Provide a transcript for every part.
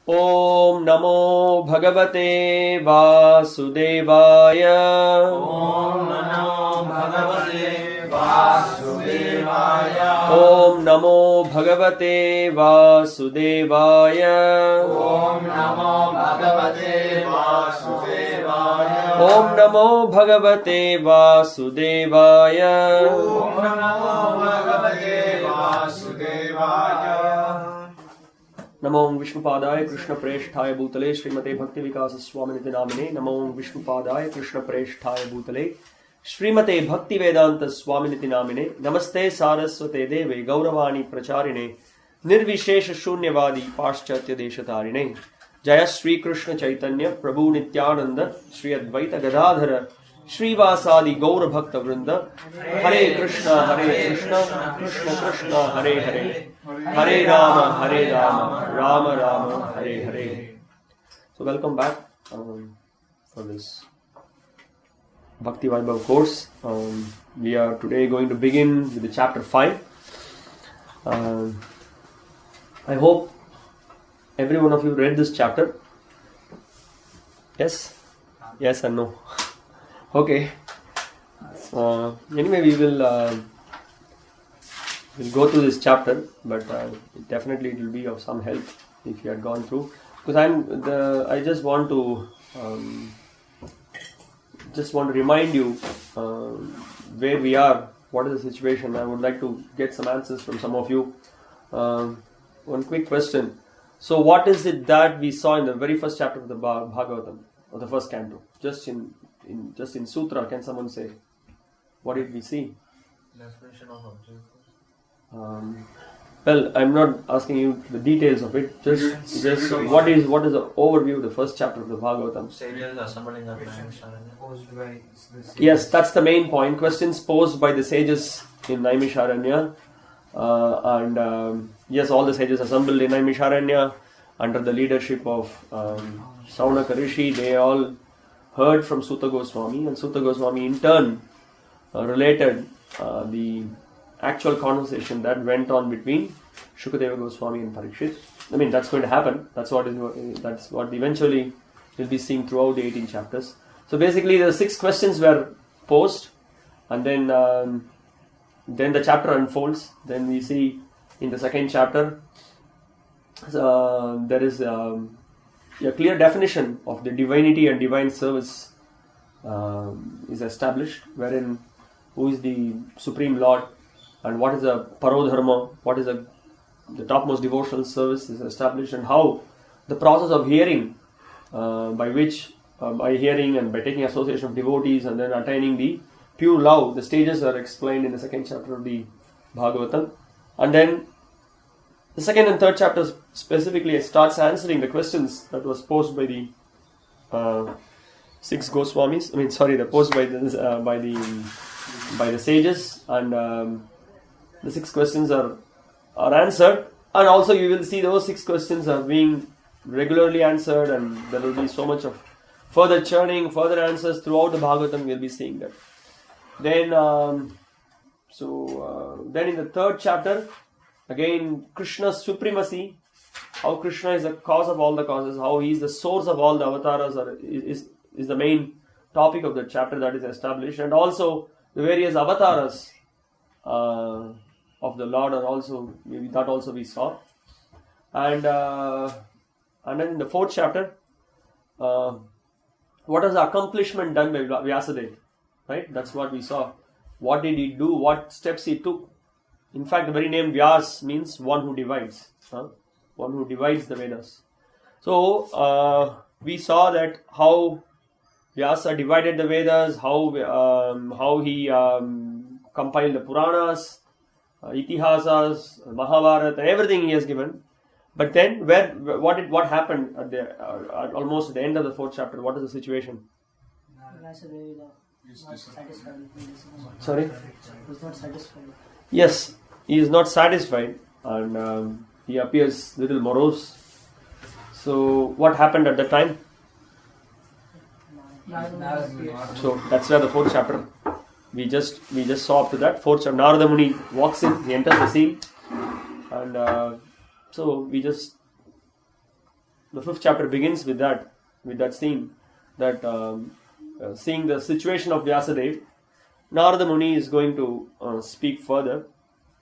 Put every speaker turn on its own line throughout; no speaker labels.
Om Namo Bhagavate Vasudevaya.
Om Namo Bhagavate Vasudevaya.
Om Namo Bhagavate Vasudevaya.
Om Namo Bhagavate Vasudevaya.
Om Namo Bhagavate Vasudevaya.
Om Namo Bhagavate Vasudevaya.
Namo Vishnupadaya Krishna Preshthaya Bhutale Srimate Bhakti-vaibhava Swamini Namine. Namo Vishnupadaya Krishna Preshthaya Bhutale Srimate Bhakti-vedanta Swamini Namine. Namaste Saraswate Deve Gauravani Pracharine Nirvishesha Shunyavadi Paschatya Deshatarine. Jaya Sri Krishna Chaitanya Prabhu Nityananda Sri Advaita Gadadhara Sri Vasadi Gaura Bhakta Vrinda. Hare Krishna Krishna Krishna Hare Hare Hare Rama Rama Rama Hare Hare. So welcome back for this Bhakti-vaibhava Course. We are today going to begin with the chapter 5. I hope every one of you read this chapter. Yes? Yes and no? Okay. Anyway, we'll go through this chapter, but definitely it will be of some help if you had gone through. Because I just want to remind you where we are, what is the situation. I would like to get some answers from some of you. One quick question. So, what is it that we saw in the very first chapter of the Bhagavatam, or the first canto? Just in Sutra, can someone say? What did we see?
Definition of object.
Well, I'm not asking you the details of it. Just what is the overview of the first chapter of the Bhagavatam?
Sages assembling at Naimisharanya.
Yes, that's the main point. Questions posed by the sages in Naimisharanya. Yes, all the sages assembled in Naimisharanya under the leadership of Saunaka Rishi. They all heard from Sutta Goswami, and Sutta Goswami in turn related the actual conversation that went on between Shukadeva Goswami and Parikshit. I mean, that's going to happen. That's what eventually we'll be seeing throughout the 18 chapters. So basically, the 6 questions were posed, and then the chapter unfolds. Then we see in the second chapter there is a clear definition of the divinity and divine service is established, wherein who is the Supreme Lord and what is a parodharma, what is the topmost devotional service is established, and how the process of hearing, by hearing and by taking association of devotees and then attaining the pure love, the stages are explained in the second chapter of the Bhagavatam. And then the second and third chapters specifically starts answering the questions that was posed by the 6 Goswamis. The posed by the sages, and the 6 questions are answered. And also you will see those 6 questions are being regularly answered, and there will be so much of further churning, further answers throughout the Bhagavatam. We'll be seeing that. Then in the third chapter, again, Krishna's supremacy, how Krishna is the cause of all the causes, how he is the source of all the avatars is the main topic of the chapter that is established, and also the various avatars of the Lord are also, maybe that also we saw. And then in the fourth chapter, what is the accomplishment done by Vyasadeva? Right? That's what we saw. What did he do? What steps he took? In fact, the very name Vyas means one who divides. One who divides the Vedas. So, we saw that how Vyasa divided the Vedas, how he compiled the Puranas, Itihasas, Mahabharata, everything he has given. But then, what happened at almost at the end of the fourth chapter? What is the situation? Sorry?
He was not satisfied.
Yes, he is not satisfied, and he appears little morose. So, what happened at that time? So that's where the fourth chapter. We just saw up to that fourth chapter. Narada Muni walks in, he enters the scene, and so we just the 5th chapter begins with that scene, that seeing the situation of Vyasadeva, Narada Muni is going to speak further,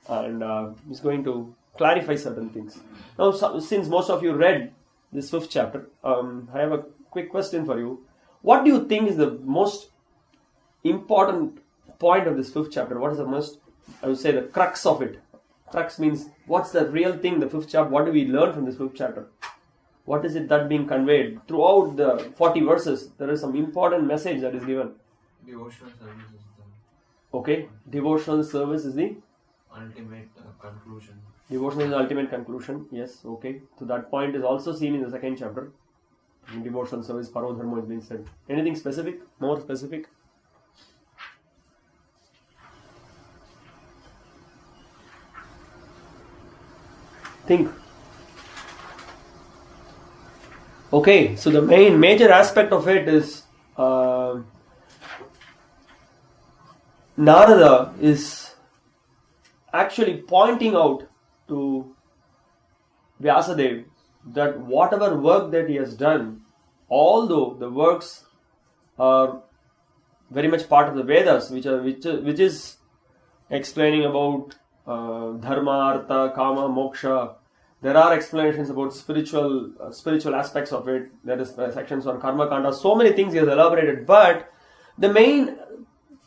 and is going to clarify certain things. Now, since most of you read this 5th chapter, I have a quick question for you. What do you think is the most important point of this 5th chapter? What is the most, I would say, the crux of it? Crux means, what's the real thing, the 5th chapter? What do we learn from this 5th chapter? What is it that being conveyed? Throughout the 40 verses, there is some important message that is given.
Devotional service is
Okay, devotional service is the
ultimate conclusion.
Devotional is the ultimate conclusion. Yes, okay. So that point is also seen in the 2nd chapter. In devotional service, Parodharma is being said. Anything specific? More specific? Think. Okay, so the major aspect of it is Narada is actually pointing out to Vyasadeva that whatever work that he has done, although the works are very much part of the Vedas, which is explaining about dharma, artha, kama, moksha. There are explanations about spiritual aspects of it. There is sections on karma kanda. So many things he has elaborated. But the main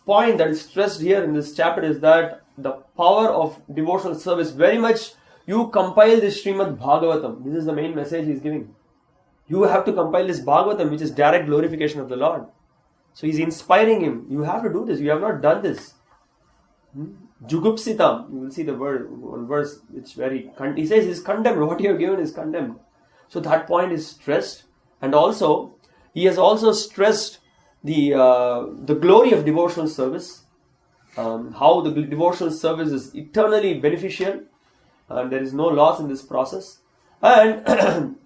point that is stressed here in this chapter is that the power of devotional service, very much you compile this Srimad Bhagavatam. This is the main message he is giving. You have to compile this Bhagavatam, which is direct glorification of the Lord. So he's inspiring him. You have to do this. You have not done this. Jugupsitam. You will see the word, one verse which he says is condemned. What you have given is condemned. So that point is stressed. And also, he has also stressed the glory of devotional service. How the devotional service is eternally beneficial. And there is no loss in this process. And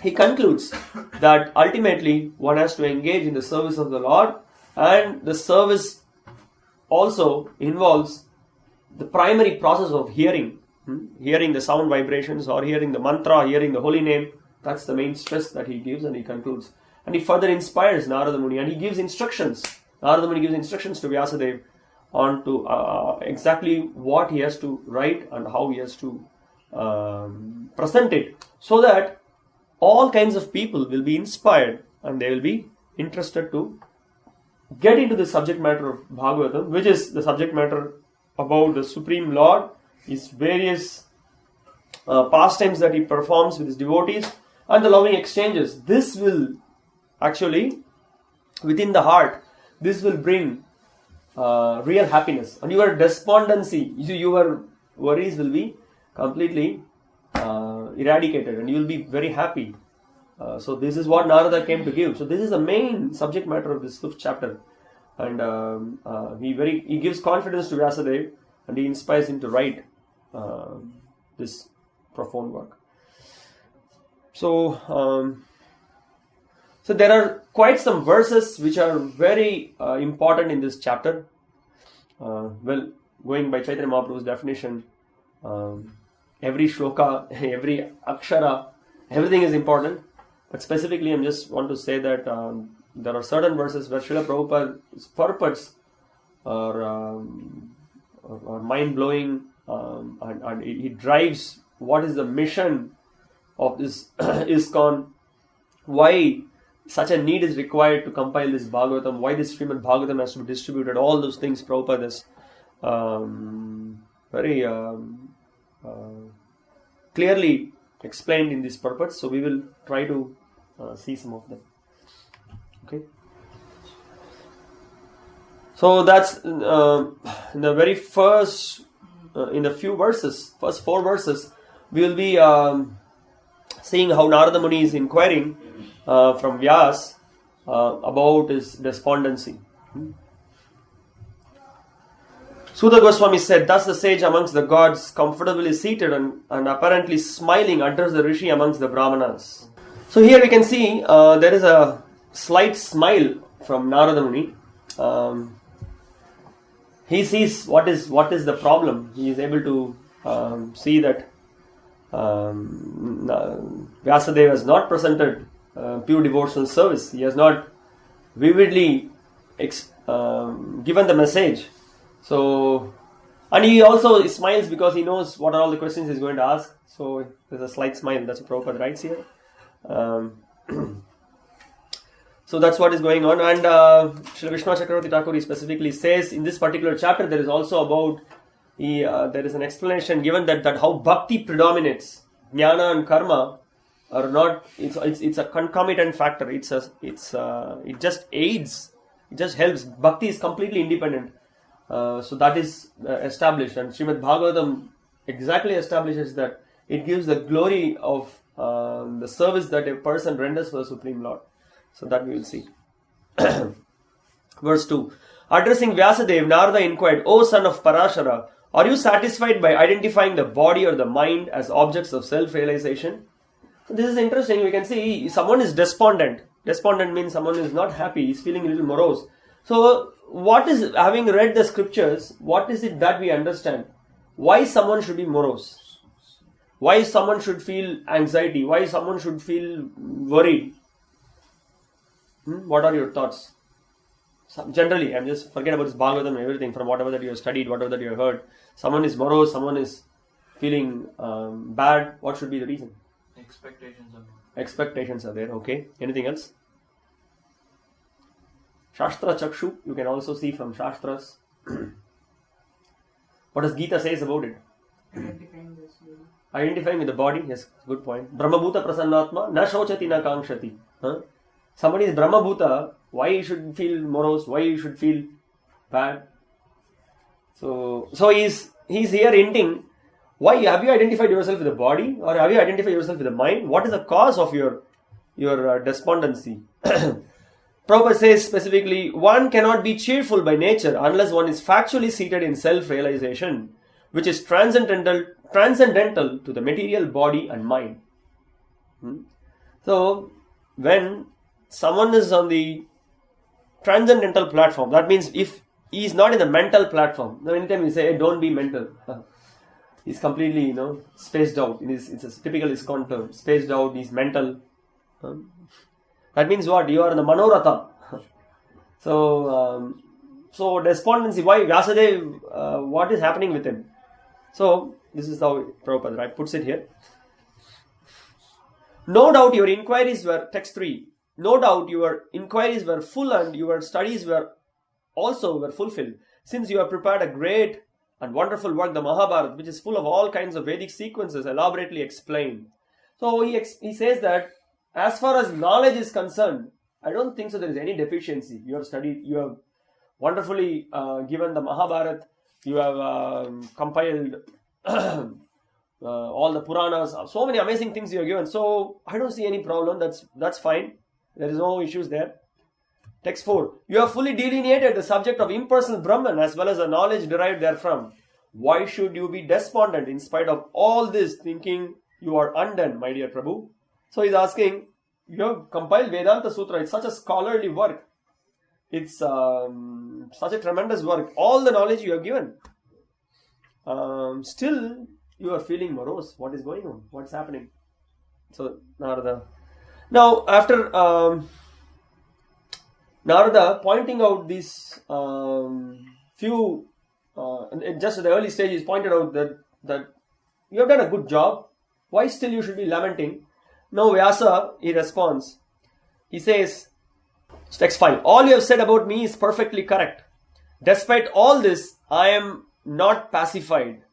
he concludes that ultimately one has to engage in the service of the Lord, and the service also involves the primary process of hearing the sound vibrations, or hearing the mantra, hearing the holy name. That's the main stress that he gives, and he concludes. And he further inspires Narada Muni, and he gives instructions. Narada Muni gives instructions to Vyasadeva on to exactly what he has to write and how he has to present it, so that all kinds of people will be inspired and they will be interested to get into the subject matter of Bhagavatam, which is the subject matter about the Supreme Lord, his various pastimes that he performs with his devotees, and the loving exchanges. This will actually, within the heart, this will bring real happiness, and your despondency, your worries will be completely eradicated, and you will be very happy. So this is what Narada came to give. So this is the main subject matter of this 5th chapter, and he gives confidence to Vyasadeva, and he inspires him to write this profound work. So there are quite some verses which are very important in this chapter. Well, going by Chaitanya Mahaprabhu's definition, every shloka, every akshara, everything is important. But specifically, I just want to say that there are certain verses where Srila Prabhupada's purports are mind-blowing, and he drives what is the mission of this ISKCON, why such a need is required to compile this Bhagavatam, why this Srimad Bhagavatam has to be distributed. All those things Prabhupada is very clearly explained in this purpose. So we will try to see some of them. Okay. So that's in the very first, in the few verses, first 4 verses, we will be seeing how Narada Muni is inquiring from Vyas about his despondency. Sudha Goswami said, "Thus the sage amongst the gods, comfortably seated and apparently smiling, utters the rishi amongst the brahmanas." So here we can see there is a slight smile from Narada Muni. He sees what is the problem. He is able to see that Vyasadeva has not presented pure devotional service. He has not vividly given the message. So, and he also smiles because he knows what are all the questions he's going to ask. So there's a slight smile. That's what Prabhupada writes here. So that's what is going on. And Srila Vishnu Chakravarti Thakur specifically says in this particular chapter there is also about there is an explanation given that how bhakti predominates. Jnana and karma are not. It's a concomitant factor. It just aids. It just helps. Bhakti is completely independent. So that is established, and Srimad Bhagavatam exactly establishes that it gives the glory of the service that a person renders for the Supreme Lord. So that we will see. Verse 2. Addressing Vyasadeva, Narada inquired, O son of Parashara, are you satisfied by identifying the body or the mind as objects of self-realization? This is interesting. We can see someone is despondent. Despondent means someone is not happy. He's feeling a little morose. So, what is, having read the scriptures, what is it that we understand? Why someone should be morose? Why someone should feel anxiety? Why someone should feel worried? What are your thoughts? Generally, I'm just forget about this Bhagavatam and everything from whatever that you have studied, whatever that you have heard. Someone is morose, someone is feeling bad. What should be the reason? Expectations are there. Okay. Anything else? Shastra Chakshu, you can also see from Shastras. What does Gita says about it? Identifying with the body. Yes, good point. Brahmabhuta Prasannatma, na shochati na kankshati. Somebody is Brahmabhuta, why you should feel morose, why you should feel bad? So he's here hinting, why have you identified yourself with the body or have you identified yourself with the mind? What is the cause of your despondency? Prabhupada says specifically, one cannot be cheerful by nature unless one is factually seated in self-realization, which is transcendental to the material body and mind. So, when someone is on the transcendental platform, that means if he is not in the mental platform, now anytime you say, hey, don't be mental, he's completely, spaced out. It's a typical ISKCON term, spaced out, he's mental. That means what? You are in the Manoratha. So despondency, why? Vyasadeva, what is happening with him? So, this is how Prabhupada puts it here. No doubt your inquiries were, text 3, no doubt your inquiries were full and your studies were fulfilled, since you have prepared a great and wonderful work, the Mahabharata, which is full of all kinds of Vedic sequences elaborately explained. So he says that as far as knowledge is concerned, I don't think so there is any deficiency. You have studied, you have wonderfully given the Mahabharata, you have compiled all the Puranas, so many amazing things you have given. So I don't see any problem. That's fine. There is no issues there. Text 4. You have fully delineated the subject of impersonal Brahman as well as the knowledge derived therefrom. Why should you be despondent in spite of all this, thinking you are undone, my dear Prabhu? So he's asking, you have compiled Vedanta Sutra. It's such a scholarly work. It's such a tremendous work. All the knowledge you have given. Still, you are feeling morose. What is going on? What's happening? So, Narada. Now, after Narada pointing out these few, just at the early stage, he's pointed out that you have done a good job. Why still you should be lamenting? Now, Vyasa, he responds. He says, text 5, all you have said about me is perfectly correct. Despite all this, I am not pacified.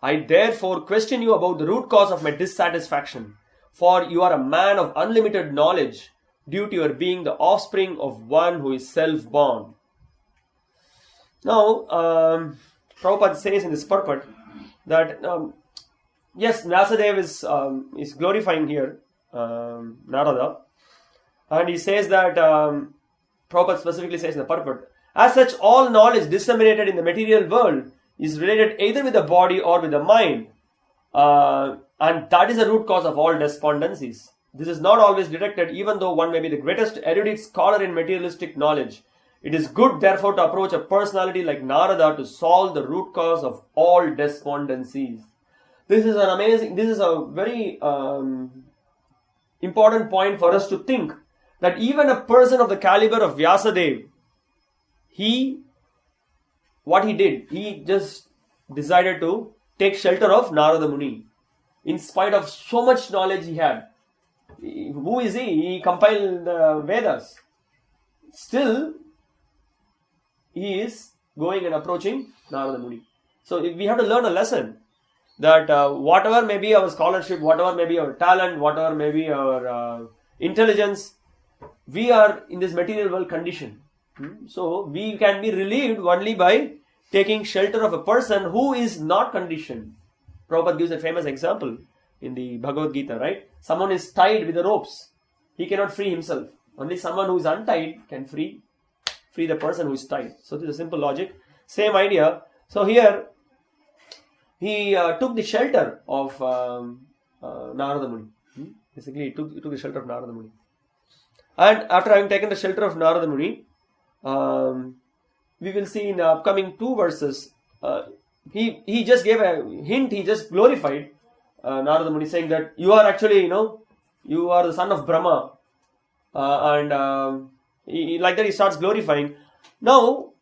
I therefore question you about the root cause of my dissatisfaction. For you are a man of unlimited knowledge due to your being the offspring of one who is self-born. Now, Prabhupada says in this purport that, yes, Vyasadeva is glorifying here Narada. And he says that, Prabhupada specifically says in the purport, as such, all knowledge disseminated in the material world is related either with the body or with the mind. And that is the root cause of all despondencies. This is not always detected, even though one may be the greatest erudite scholar in materialistic knowledge. It is good, therefore, to approach a personality like Narada to solve the root cause of all despondencies. This is a very important point for us to think, that even a person of the caliber of Vyasadeva, what he did, he just decided to take shelter of Narada Muni. In spite of so much knowledge he had. Who is he? He compiled the Vedas. Still, he is going and approaching Narada Muni. So we have to learn a lesson, that whatever may be our scholarship, whatever may be our talent, whatever may be our intelligence, we are in this material world condition. So we can be relieved only by taking shelter of a person who is not conditioned. Prabhupada gives a famous example in the Bhagavad Gita, right? Someone is tied with the ropes. He cannot free himself. Only someone who is untied can free the person who is tied. So this is a simple logic. Same idea. So here, he took the shelter of Narada Muni. Basically, he took the shelter of Narada Muni. And after having taken the shelter of Narada Muni, we will see in the upcoming 2 verses, he just gave a hint, he just glorified Narada Muni, saying that you are actually, you are the son of Brahma. Like that he starts glorifying. Now,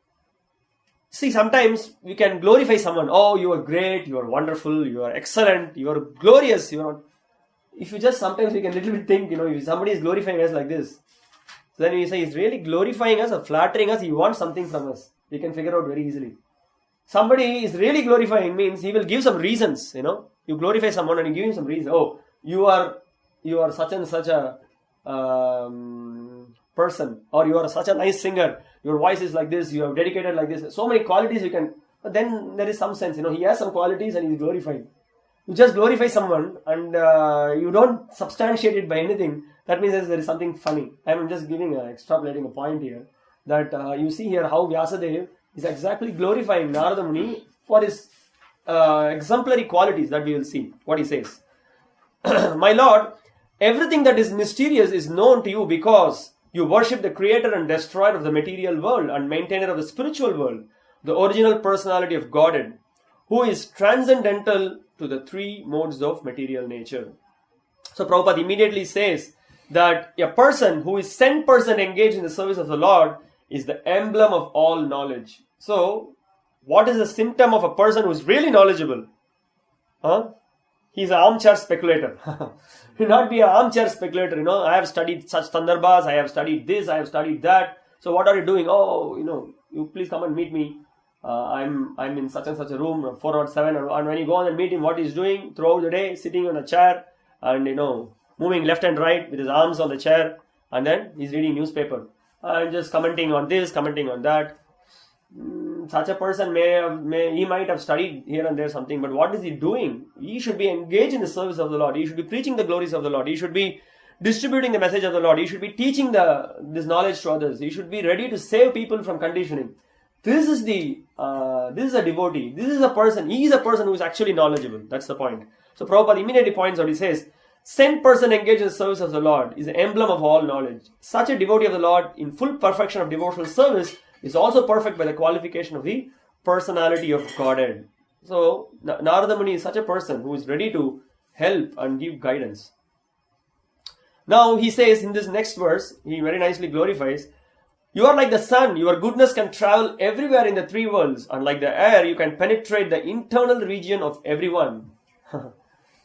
see, sometimes we can glorify someone. Oh, you are great, you are wonderful, you are excellent, you are glorious. If you just, sometimes we can little bit think, if somebody is glorifying us like this, so then we say he's really glorifying us or flattering us, he wants something from us. We can figure out very easily. Somebody is really glorifying means he will give some reasons, You glorify someone and you give him some reason. Oh, you are such and such a person, or you are such a nice singer. Your voice is like this. You have dedicated like this. So many qualities you can. But then there is some sense, he has some qualities and he is glorifying. You just glorify someone and you don't substantiate it by anything. That means there is something funny. I am just extrapolating a point here. That you see here how Vyasadeva is exactly glorifying Narada Muni for his exemplary qualities that we will see. What he says. My Lord, everything that is mysterious is known to you because you worship the creator and destroyer of the material world and maintainer of the spiritual world, the original personality of Godhead, who is transcendental to the 3 modes of material nature. So Prabhupada immediately says that a person who is sent person engaged in the service of the Lord is the emblem of all knowledge. So, what is the symptom of a person who is really knowledgeable? He's an armchair speculator. He will not be an armchair speculator. I have studied such sandarbhas, I have studied this, I have studied that. So what are you doing? Oh, you please come and meet me. I'm in such and such a room, 407. And when you go on and meet him, what he's doing throughout the day, sitting on a chair and, moving left and right with his arms on the chair. And then he's reading newspaper and just commenting on this, commenting on that. Such a person he might have studied here and there something, but what is he doing? He should be engaged in the service of the Lord. He should be preaching the glories of the Lord. He should be distributing the message of the Lord. He should be teaching this knowledge to others. He should be ready to save people from conditioning. This is a devotee. This is a person. He is a person who is actually knowledgeable. That's the point. So Prabhupada immediately points out. He says, sent person engaged in the service of the Lord is the emblem of all knowledge. Such a devotee of the Lord in full perfection of devotional service is also perfect by the qualification of the personality of Godhead. So, Narada Muni is such a person who is ready to help and give guidance. Now, he says in this next verse, he very nicely glorifies, you are like the sun, your goodness can travel everywhere in the 3 worlds, and like the air, you can penetrate the internal region of everyone.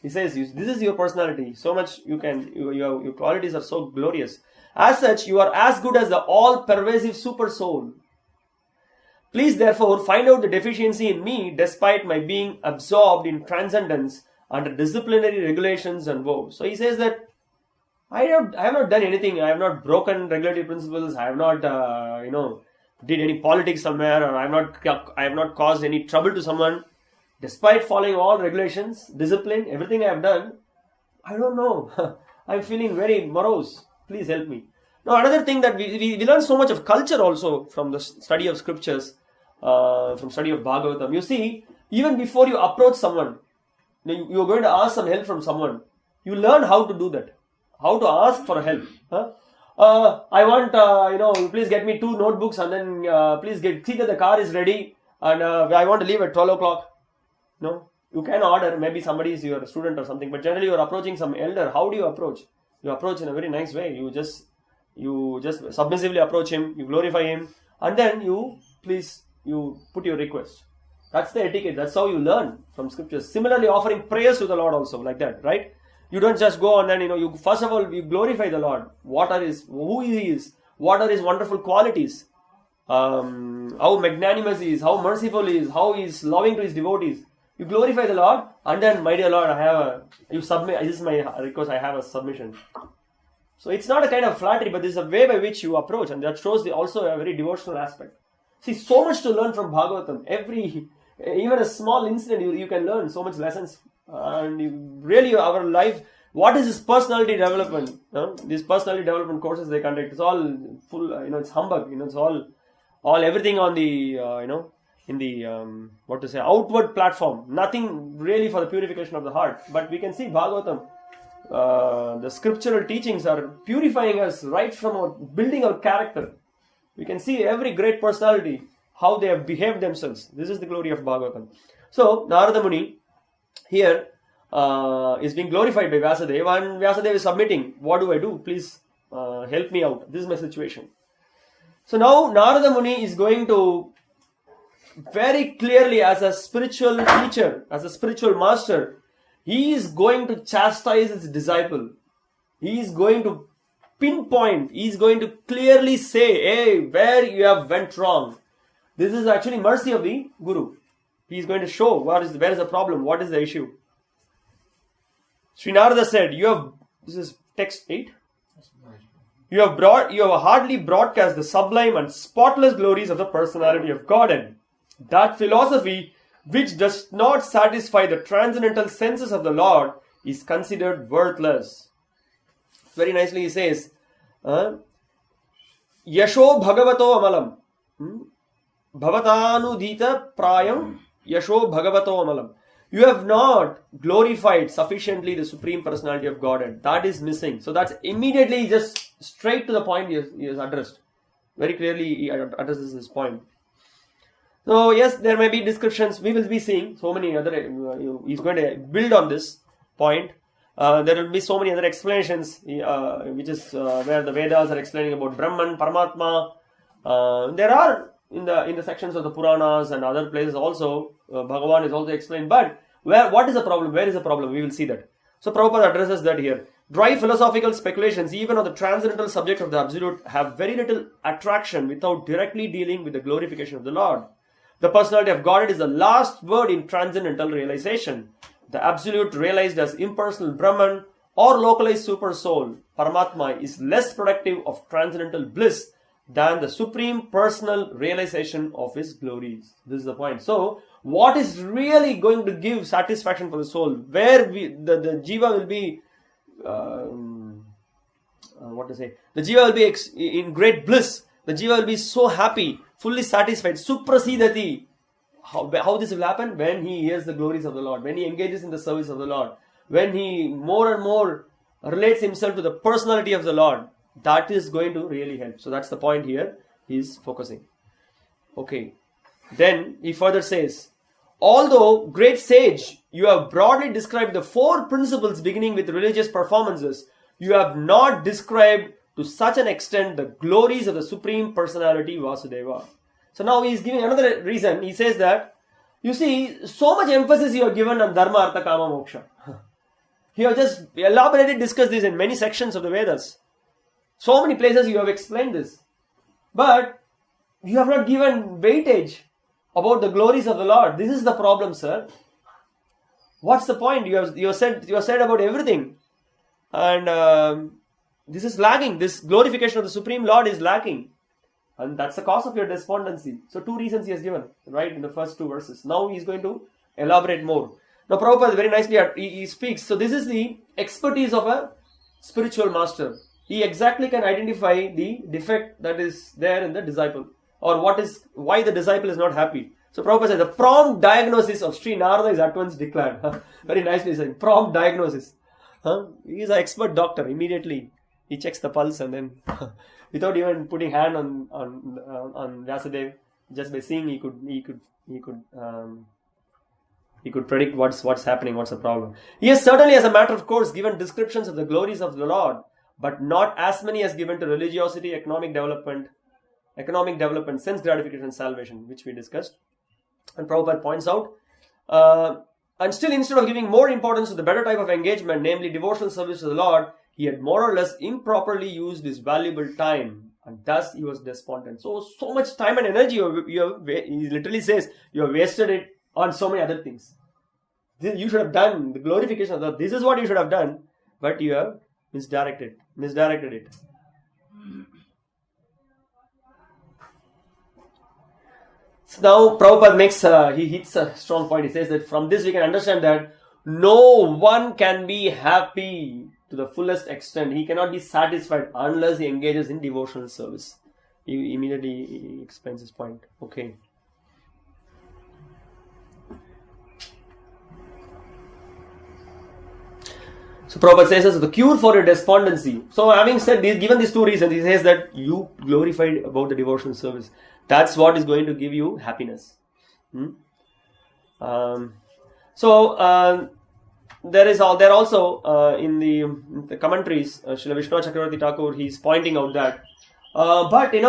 He says, this is your personality, so much your qualities are so glorious. As such, you are as good as the all-pervasive super soul. Please therefore find out the deficiency in me despite my being absorbed in transcendence under disciplinary regulations and vows. So he says that I have not done anything. I have not broken regulatory principles. I have not, did any politics somewhere, or I have not caused any trouble to someone. Despite following all regulations, discipline, everything I have done, I don't know. I'm feeling very morose. Please help me. Now, another thing that we learn so much of culture also from the study of scriptures, from study of Bhagavatam. You see, even before you approach someone, you're going to ask some help from someone. You learn how to do that. How to ask for help. I want, please get me 2 notebooks and then please see that the car is ready and I want to leave at 12 o'clock. No, You can order, maybe somebody is your student or something, but generally you are approaching some elder. How do you approach? You approach in a very nice way. You just submissively approach him, you glorify him, and then you put your request. That's the etiquette. That's how you learn from scriptures. Similarly, offering prayers to the Lord also, like that, right? You don't just go and then, you first of all, you glorify the Lord. Who He is, what are His wonderful qualities, how magnanimous He is, how merciful He is, how He is loving to His devotees. You glorify the Lord, and then, my dear Lord, you submit, this is my request, I have a submission. So it's not a kind of flattery, but this is a way by which you approach, and that shows also a very devotional aspect. See, so much to learn from Bhagavatam. Even a small incident, you can learn so much lessons. And really, our life, what is this personality development? These personality development courses they conduct, it's all full, it's humbug. It's all everything on the, in the, outward platform. Nothing really for the purification of the heart. But we can see Bhagavatam, the scriptural teachings are purifying us right from building our character. We can see every great personality, how they have behaved themselves. This is the glory of Bhagavatam. So, Narada Muni here is being glorified by Vyasadeva, and Vyasadeva is submitting. What do I do? Please help me out. This is my situation. So now Narada Muni is going to very clearly, as a spiritual teacher, as a spiritual master, he is going to chastise his disciple. He is going to pinpoint, he is going to clearly say, hey, where you have went wrong. This is actually mercy of the Guru. He is going to show where is the problem, what is the issue. Sri Narada said, this is text 8. You have hardly broadcast the sublime and spotless glories of the personality of Godhead. That philosophy which does not satisfy the transcendental senses of the Lord is considered worthless. Very nicely he says, Yasho Bhagavato Amalam. Bhavatanu Prayam Yasho Bhagavato Amalam. You have not glorified sufficiently the Supreme Personality of Godhead. That is missing. So that's immediately just straight to the point he has addressed. Very clearly he addresses this point. So yes, there may be descriptions. We will be seeing so many other, he's going to build on this point. There will be so many other explanations, which is where the Vedas are explaining about Brahman, Paramatma. There are in the sections of the Puranas and other places also, Bhagavan is also explained. But what is the problem? Where is the problem? We will see that. So Prabhupada addresses that here. Dry philosophical speculations, even on the transcendental subject of the Absolute, have very little attraction without directly dealing with the glorification of the Lord. The personality of Godhead is the last word in transcendental realization. The Absolute, realized as impersonal Brahman or localized Super Soul, Paramatma, is less productive of transcendental bliss than the supreme personal realization of His glories. This is the point. So, what is really going to give satisfaction for the soul? Where the Jiva will be, the Jiva will be in great bliss. The Jiva will be so happy, fully satisfied, suprasidati. How this will happen? When he hears the glories of the Lord, when he engages in the service of the Lord, when he more and more relates himself to the personality of the Lord, that is going to really help. So that's the point here he is focusing. Okay. Then he further says, although great sage, you have broadly described the 4 principles beginning with religious performances, you have not described to such an extent the glories of the Supreme Personality Vasudeva. So now he is giving another reason. He says that, you see, so much emphasis you have given on Dharma, Artha, Kama, Moksha. You have just elaborately discussed this in many sections of the Vedas. So many places you have explained this. But you have not given weightage about the glories of the Lord. This is the problem, sir. What's the point? You have said about everything. And this is lagging. This glorification of the Supreme Lord is lacking. And that's the cause of your despondency. So 2 reasons he has given, right, in the first 2 verses. Now he is going to elaborate more. Now Prabhupada very nicely he speaks. So this is the expertise of a spiritual master. He exactly can identify the defect that is there in the disciple, or why the disciple is not happy. So Prabhupada says the prompt diagnosis of Sri Narada is at once declared. Very nicely saying, prompt diagnosis. He is an expert doctor. Immediately he checks the pulse and then without even putting hand on Vyasadeva, just by seeing he could He could predict what's happening, what's the problem. He has certainly, as a matter of course, given descriptions of the glories of the Lord, but not as many as given to religiosity, economic development, sense gratification, and salvation, which we discussed. And Prabhupada points out, and still instead of giving more importance to the better type of engagement, namely devotional service to the Lord, he had more or less improperly used his valuable time, and thus he was despondent. So much time and energy, he literally says, you have wasted it on so many other things. You should have done the glorification of God. This is what you should have done, but you have misdirected it. So now Prabhupada he hits a strong point. He says that from this we can understand that no one can be happy to the fullest extent. He cannot be satisfied unless he engages in devotional service. He immediately explains his point. Okay. So Prabhupada says this is the cure for your despondency. So having said this, given these two reasons, he says that you glorified about the devotional service. That's what is going to give you happiness. There also in the commentaries, Srila Vishnu Chakravarti Thakur, he's pointing out that. But in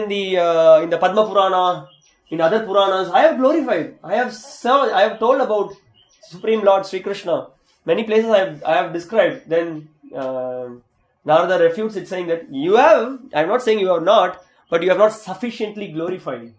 the Padma Purana, in other Puranas, I have glorified. I have told about Supreme Lord Sri Krishna. Many places I have described. Then Narada refutes it, saying that you have. I am not saying you have not, but you have not sufficiently glorified.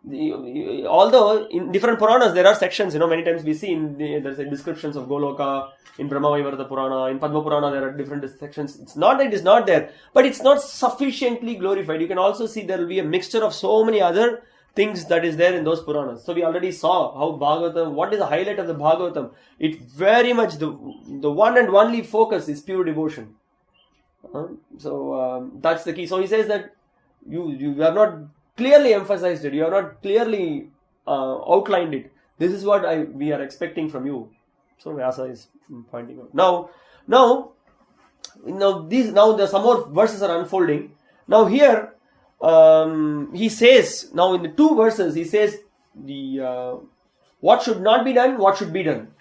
Although in different Puranas there are sections, many times we see there's descriptions of Goloka, in Brahma-vaivarta Purana, in Padma Purana there are different sections. It's not that it is not there, but it's not sufficiently glorified. You can also see there will be a mixture of so many other things that is there in those Puranas. So we already saw how Bhagavatam, what is the highlight of the Bhagavatam? It very much, the one and only focus is pure devotion. That's the key. So he says that you have not clearly emphasized it. You have not clearly outlined it. This is what we are expecting from you. So Vyasa is pointing out. Now there some more verses are unfolding. Now here he says, now in the two verses he says what should not be done, what should be done.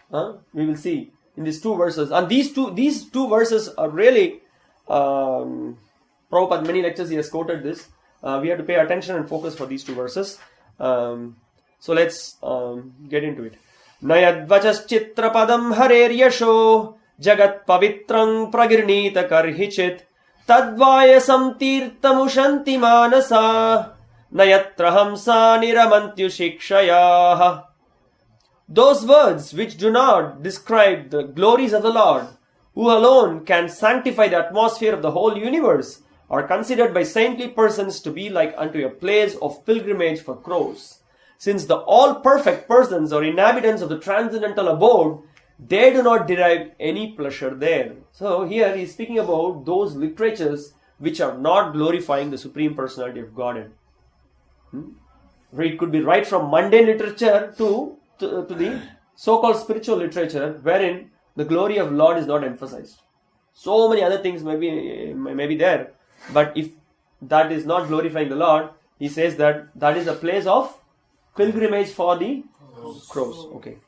We will see in these two verses. And these two verses are really Prabhupada, many lectures he has quoted this. We have to pay attention and focus for these two verses. So let's get into it. Nayadvachas chitra padam harer yasho jagat pavitrang pragirnita karhichit tadvayasam tirtamushanti manasa nayatrahamsa niramantyu shikshayah. Those words which do not describe the glories of the Lord, who alone can sanctify the atmosphere of the whole universe, are considered by saintly persons to be like unto a place of pilgrimage for crows. Since the all-perfect persons or inhabitants of the transcendental abode, they do not derive any pleasure there. So here he is speaking about those literatures which are not glorifying the Supreme Personality of Godhead. It could be right from mundane literature to the so-called spiritual literature, wherein the glory of Lord is not emphasized. So many other things may be there, but if that is not glorifying the Lord, he says that is a place of pilgrimage for the crows. Okay.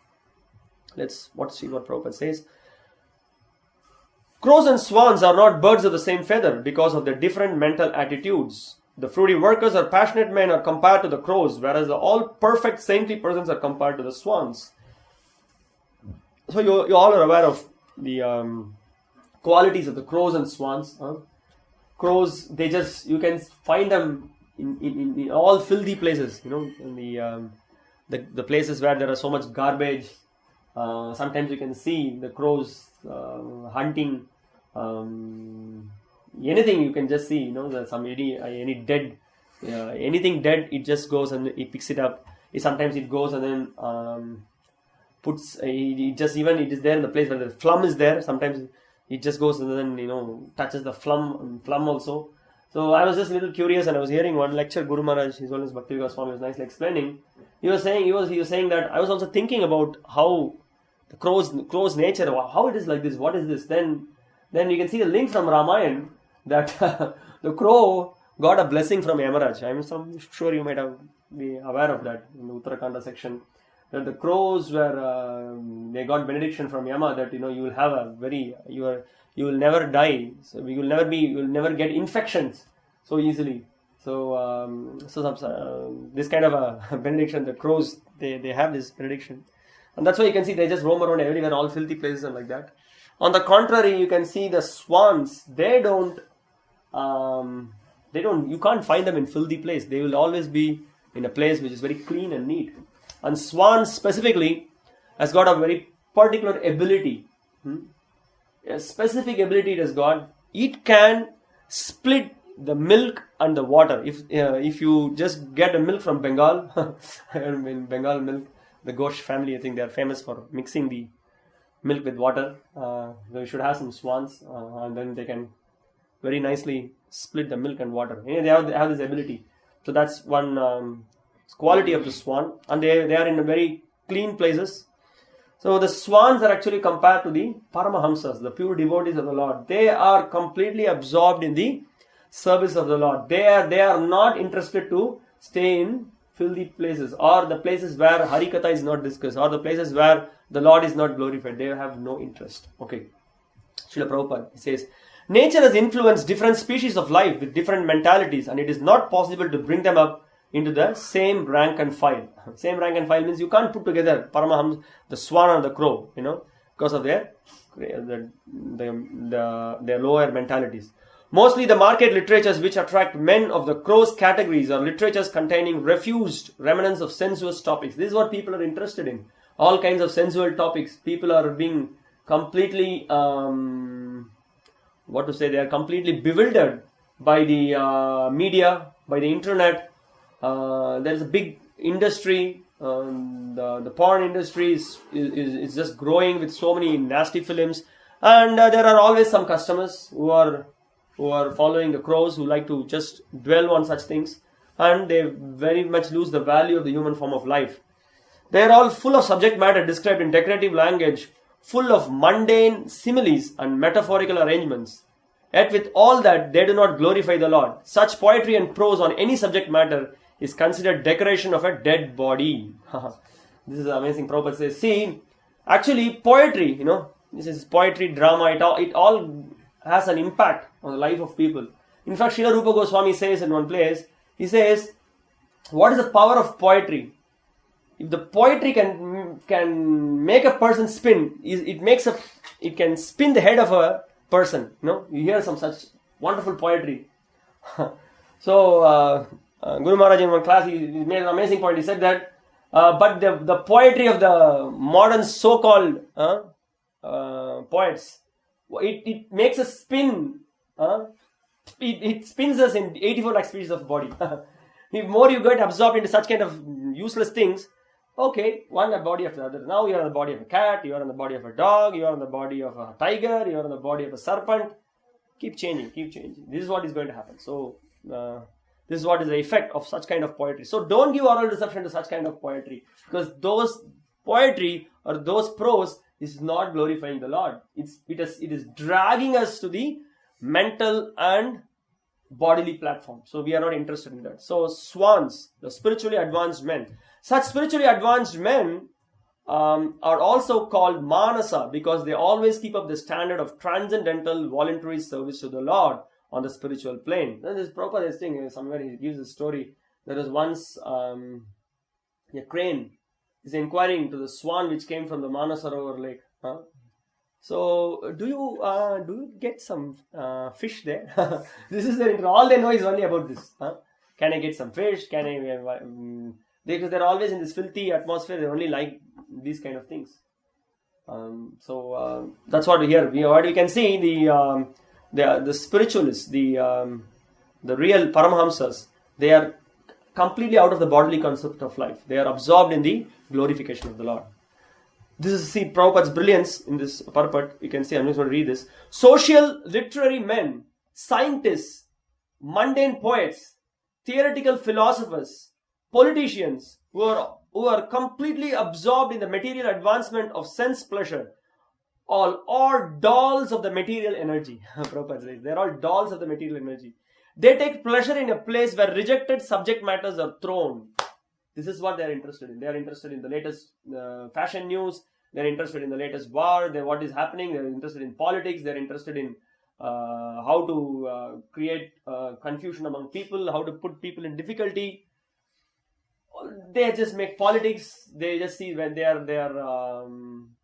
Let's see what Prabhupada says. Crows and swans are not birds of the same feather because of their different mental attitudes. The fruity workers or passionate men are compared to the crows, whereas the all perfect saintly persons are compared to the swans. So you all are aware of the qualities of the crows and swans. Crows, you can find them in all filthy places. In the places where there are so much garbage. Sometimes you can see the crows hunting. Anything you can just see. Any dead, anything dead, it just goes and it picks it up. Sometimes it goes and then it is there in the place where the flum is there. Sometimes it just goes and then touches the flum also. So I was just a little curious, and I was hearing one lecture. Guru Maharaj, his Holiness Bhakti-vaibhava Swami, was nicely explaining. He was saying that I was also thinking about how the crow's nature, how it is like this. What is this? Then you can see the link from Ramayana that the crow got a blessing from Yamaraj. I'm sure you might be aware of that in the Uttarakhanda section. that the crows were they got benediction from Yama that you will have a very you will never die, so you will never get infections so easily. So this kind of a benediction, the crows they have this benediction, and that's why you can see they just roam around everywhere, all filthy places and like that. On the contrary, you can see the swans. They don't. You can't find them in filthy place. They will always be in a place which is very clean and neat. And swans specifically has got a very particular ability. A specific ability it has got. It can split the milk and the water. If you just get a milk from Bengal, in Bengal milk, the Ghosh family, I think they are famous for mixing the milk with water. We should have some swans, and then they can very nicely split the milk and water. They have this ability. So that's one quality of the swan, and they are in very clean places. So the swans are actually compared to the Paramahamsas, the pure devotees of the Lord. They are completely absorbed in the service of the Lord. They are not interested to stay in filthy places or the places where Harikatha is not discussed or the places where the Lord is not glorified. They have no interest. Okay. Srila Prabhupada says, nature has influenced different species of life with different mentalities, and it is not possible to bring them up into the same rank and file. Same rank and file means you can't put together Paramahams, the swan and the crow, because of their lower mentalities. Mostly the market literatures which attract men of the crow's categories are literatures containing refused remnants of sensuous topics. This is what people are interested in. All kinds of sensual topics. People are being completely, they are completely bewildered by the media, by the internet. There is a big industry. The porn industry is just growing with so many nasty films. And there are always some customers who are following the crows, who like to just dwell on such things, and they very much lose the value of the human form of life. They are all full of subject matter described in decorative language, full of mundane similes and metaphorical arrangements. Yet with all that, they do not glorify the Lord. Such poetry and prose on any subject matter is considered decoration of a dead body. This is amazing. Prabhupada says, see, actually poetry, this is poetry, drama, it all has an impact on the life of people. In fact, Srila Rupa Goswami says in one place, he says, what is the power of poetry? If the poetry can make a person spin, it can spin the head of a person. You hear some such wonderful poetry. So Guru Maharaj in one class, he made an amazing point. He said that, but the poetry of the modern so-called poets, it makes us spin. It spins us in 84 lakh species of body. If more you get absorbed into such kind of useless things, okay, one body after the other. Now you are in the body of a cat, you are in the body of a dog, you are in the body of a tiger, you are in the body of a serpent. Keep changing. This is what is going to happen. So, this is what is the effect of such kind of poetry. So, don't give oral reception to such kind of poetry, because those poetry or those prose is not glorifying the Lord. It is dragging us to the mental and bodily platform. So we are not interested in that. So swans, the spiritually advanced men. Such spiritually advanced men are also called manasa, because they always keep up the standard of transcendental voluntary service to the Lord on the spiritual plane. Then this Prabhupada thing, somewhere he gives a story. There was once a crane is inquiring to the swan which came from the Manasarovar lake. So, do you get some fish there? This is all they know is only about this. Can I get some fish? Can I? Because they're always in this filthy atmosphere. They only like these kind of things. So that's what we can see the spiritualists, the real Paramahamsas. They are completely out of the bodily concept of life. They are absorbed in the glorification of the Lord. This is, see, Prabhupada's brilliance in this purport. You can see, I'm just going to read this. Social, literary men, scientists, mundane poets, theoretical philosophers, politicians who are completely absorbed in the material advancement of sense pleasure, all are dolls of the material energy. Prabhupada says, they're all dolls of the material energy. They take pleasure in a place where rejected subject matters are thrown. This is what they are interested in. They are interested in the latest fashion news. They are interested in the latest war. What is happening. They are interested in politics. They are interested in how to create confusion among people, how to put people in difficulty. They just make politics. They just see when they are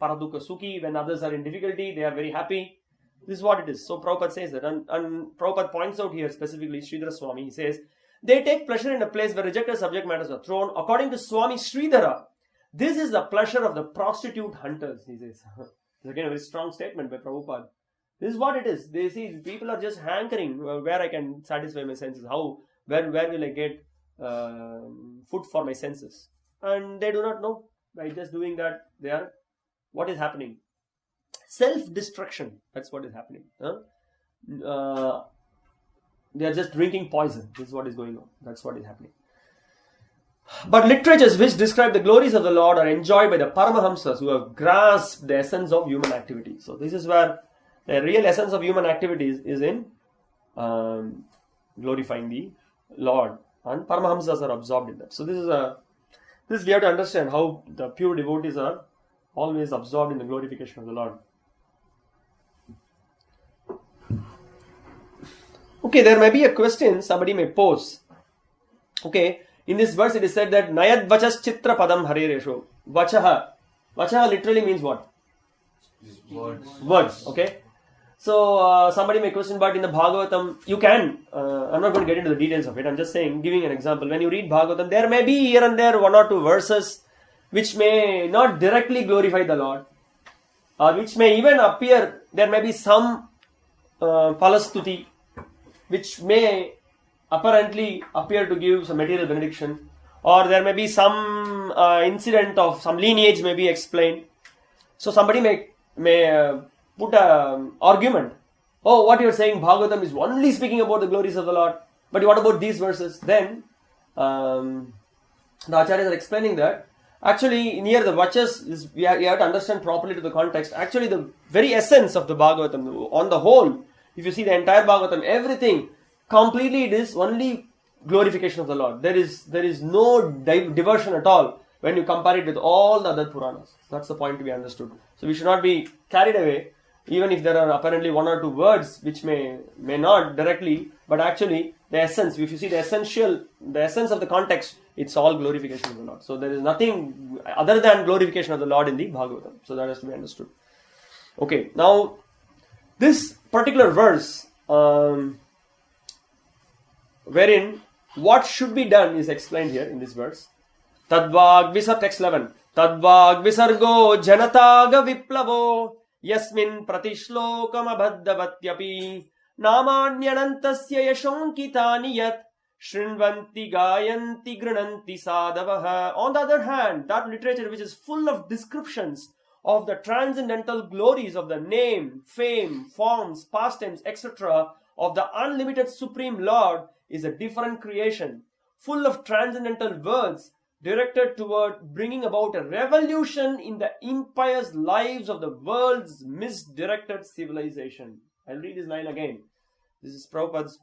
paradukha sukhi, when others are in difficulty, they are very happy. This is what it is. So Prabhupada says that, and Prabhupada points out here specifically Sridhara Swami. He says, they take pleasure in a place where rejected subject matters are thrown. According to Swami Sridhara, this is the pleasure of the prostitute hunters, he says. It's again a very strong statement by Prabhupada. This is what it is. They see people are just hankering where I can satisfy my senses. Where will I get food for my senses? And they do not know. By just doing that, what is happening? Self-destruction. That's what is happening. They are just drinking poison. This is what is going on. That's what is happening. But literatures which describe the glories of the Lord are enjoyed by the Paramahamsas who have grasped the essence of human activity. So this is where the real essence of human activities is in glorifying the Lord. And Paramahamsas are absorbed in that. So this we have to understand how the pure devotees are always absorbed in the glorification of the Lord. Okay, there may be a question somebody may pose. Okay, in this verse it is said that Nayad Vachas Chitra Padam Hariresho. Vachaha. Vachaha literally means what? Words. Okay. So somebody may question, but in the Bhagavatam, you can, I'm not going to get into the details of it, I'm just saying, giving an example. When you read Bhagavatam, there may be here and there one or two verses which may not directly glorify the Lord, or which may even appear, there may be some palastuti, which may apparently appear to give some material benediction, or there may be some incident of some lineage may be explained. So somebody may put an argument. Oh, what you are saying, Bhagavatam is only speaking about the glories of the Lord. But what about these verses? Then the Acharyas are explaining that actually near the Vachas, you have to understand properly to the context. Actually the very essence of the Bhagavatam, on the whole, if you see the entire Bhagavatam, everything, completely it is only glorification of the Lord. There is no diversion at all when you compare it with all the other Puranas. That's the point to be understood. So we should not be carried away, even if there are apparently one or two words which may not directly, but actually the essence, if you see the essence of the context, it's all glorification of the Lord. So there is nothing other than glorification of the Lord in the Bhagavatam. So that has to be understood. Okay, now this particular verse, wherein what should be done is explained here in this verse. Tadvag Visar, text 11. Tadvag Visargo Janataga Viplavo Yasmin Pratishlokam Abhaddavatyapi Namanyanantasya Yashonkitani Yat Shrinvanti Gayanti Grananti Sadavaha. On the other hand, that literature which is full of descriptions of the transcendental glories of the name, fame, forms, pastimes, etc. of the unlimited Supreme Lord is a different creation, full of transcendental words directed toward bringing about a revolution in the impious lives of the world's misdirected civilization. I'll read this line again. This is Prabhupada's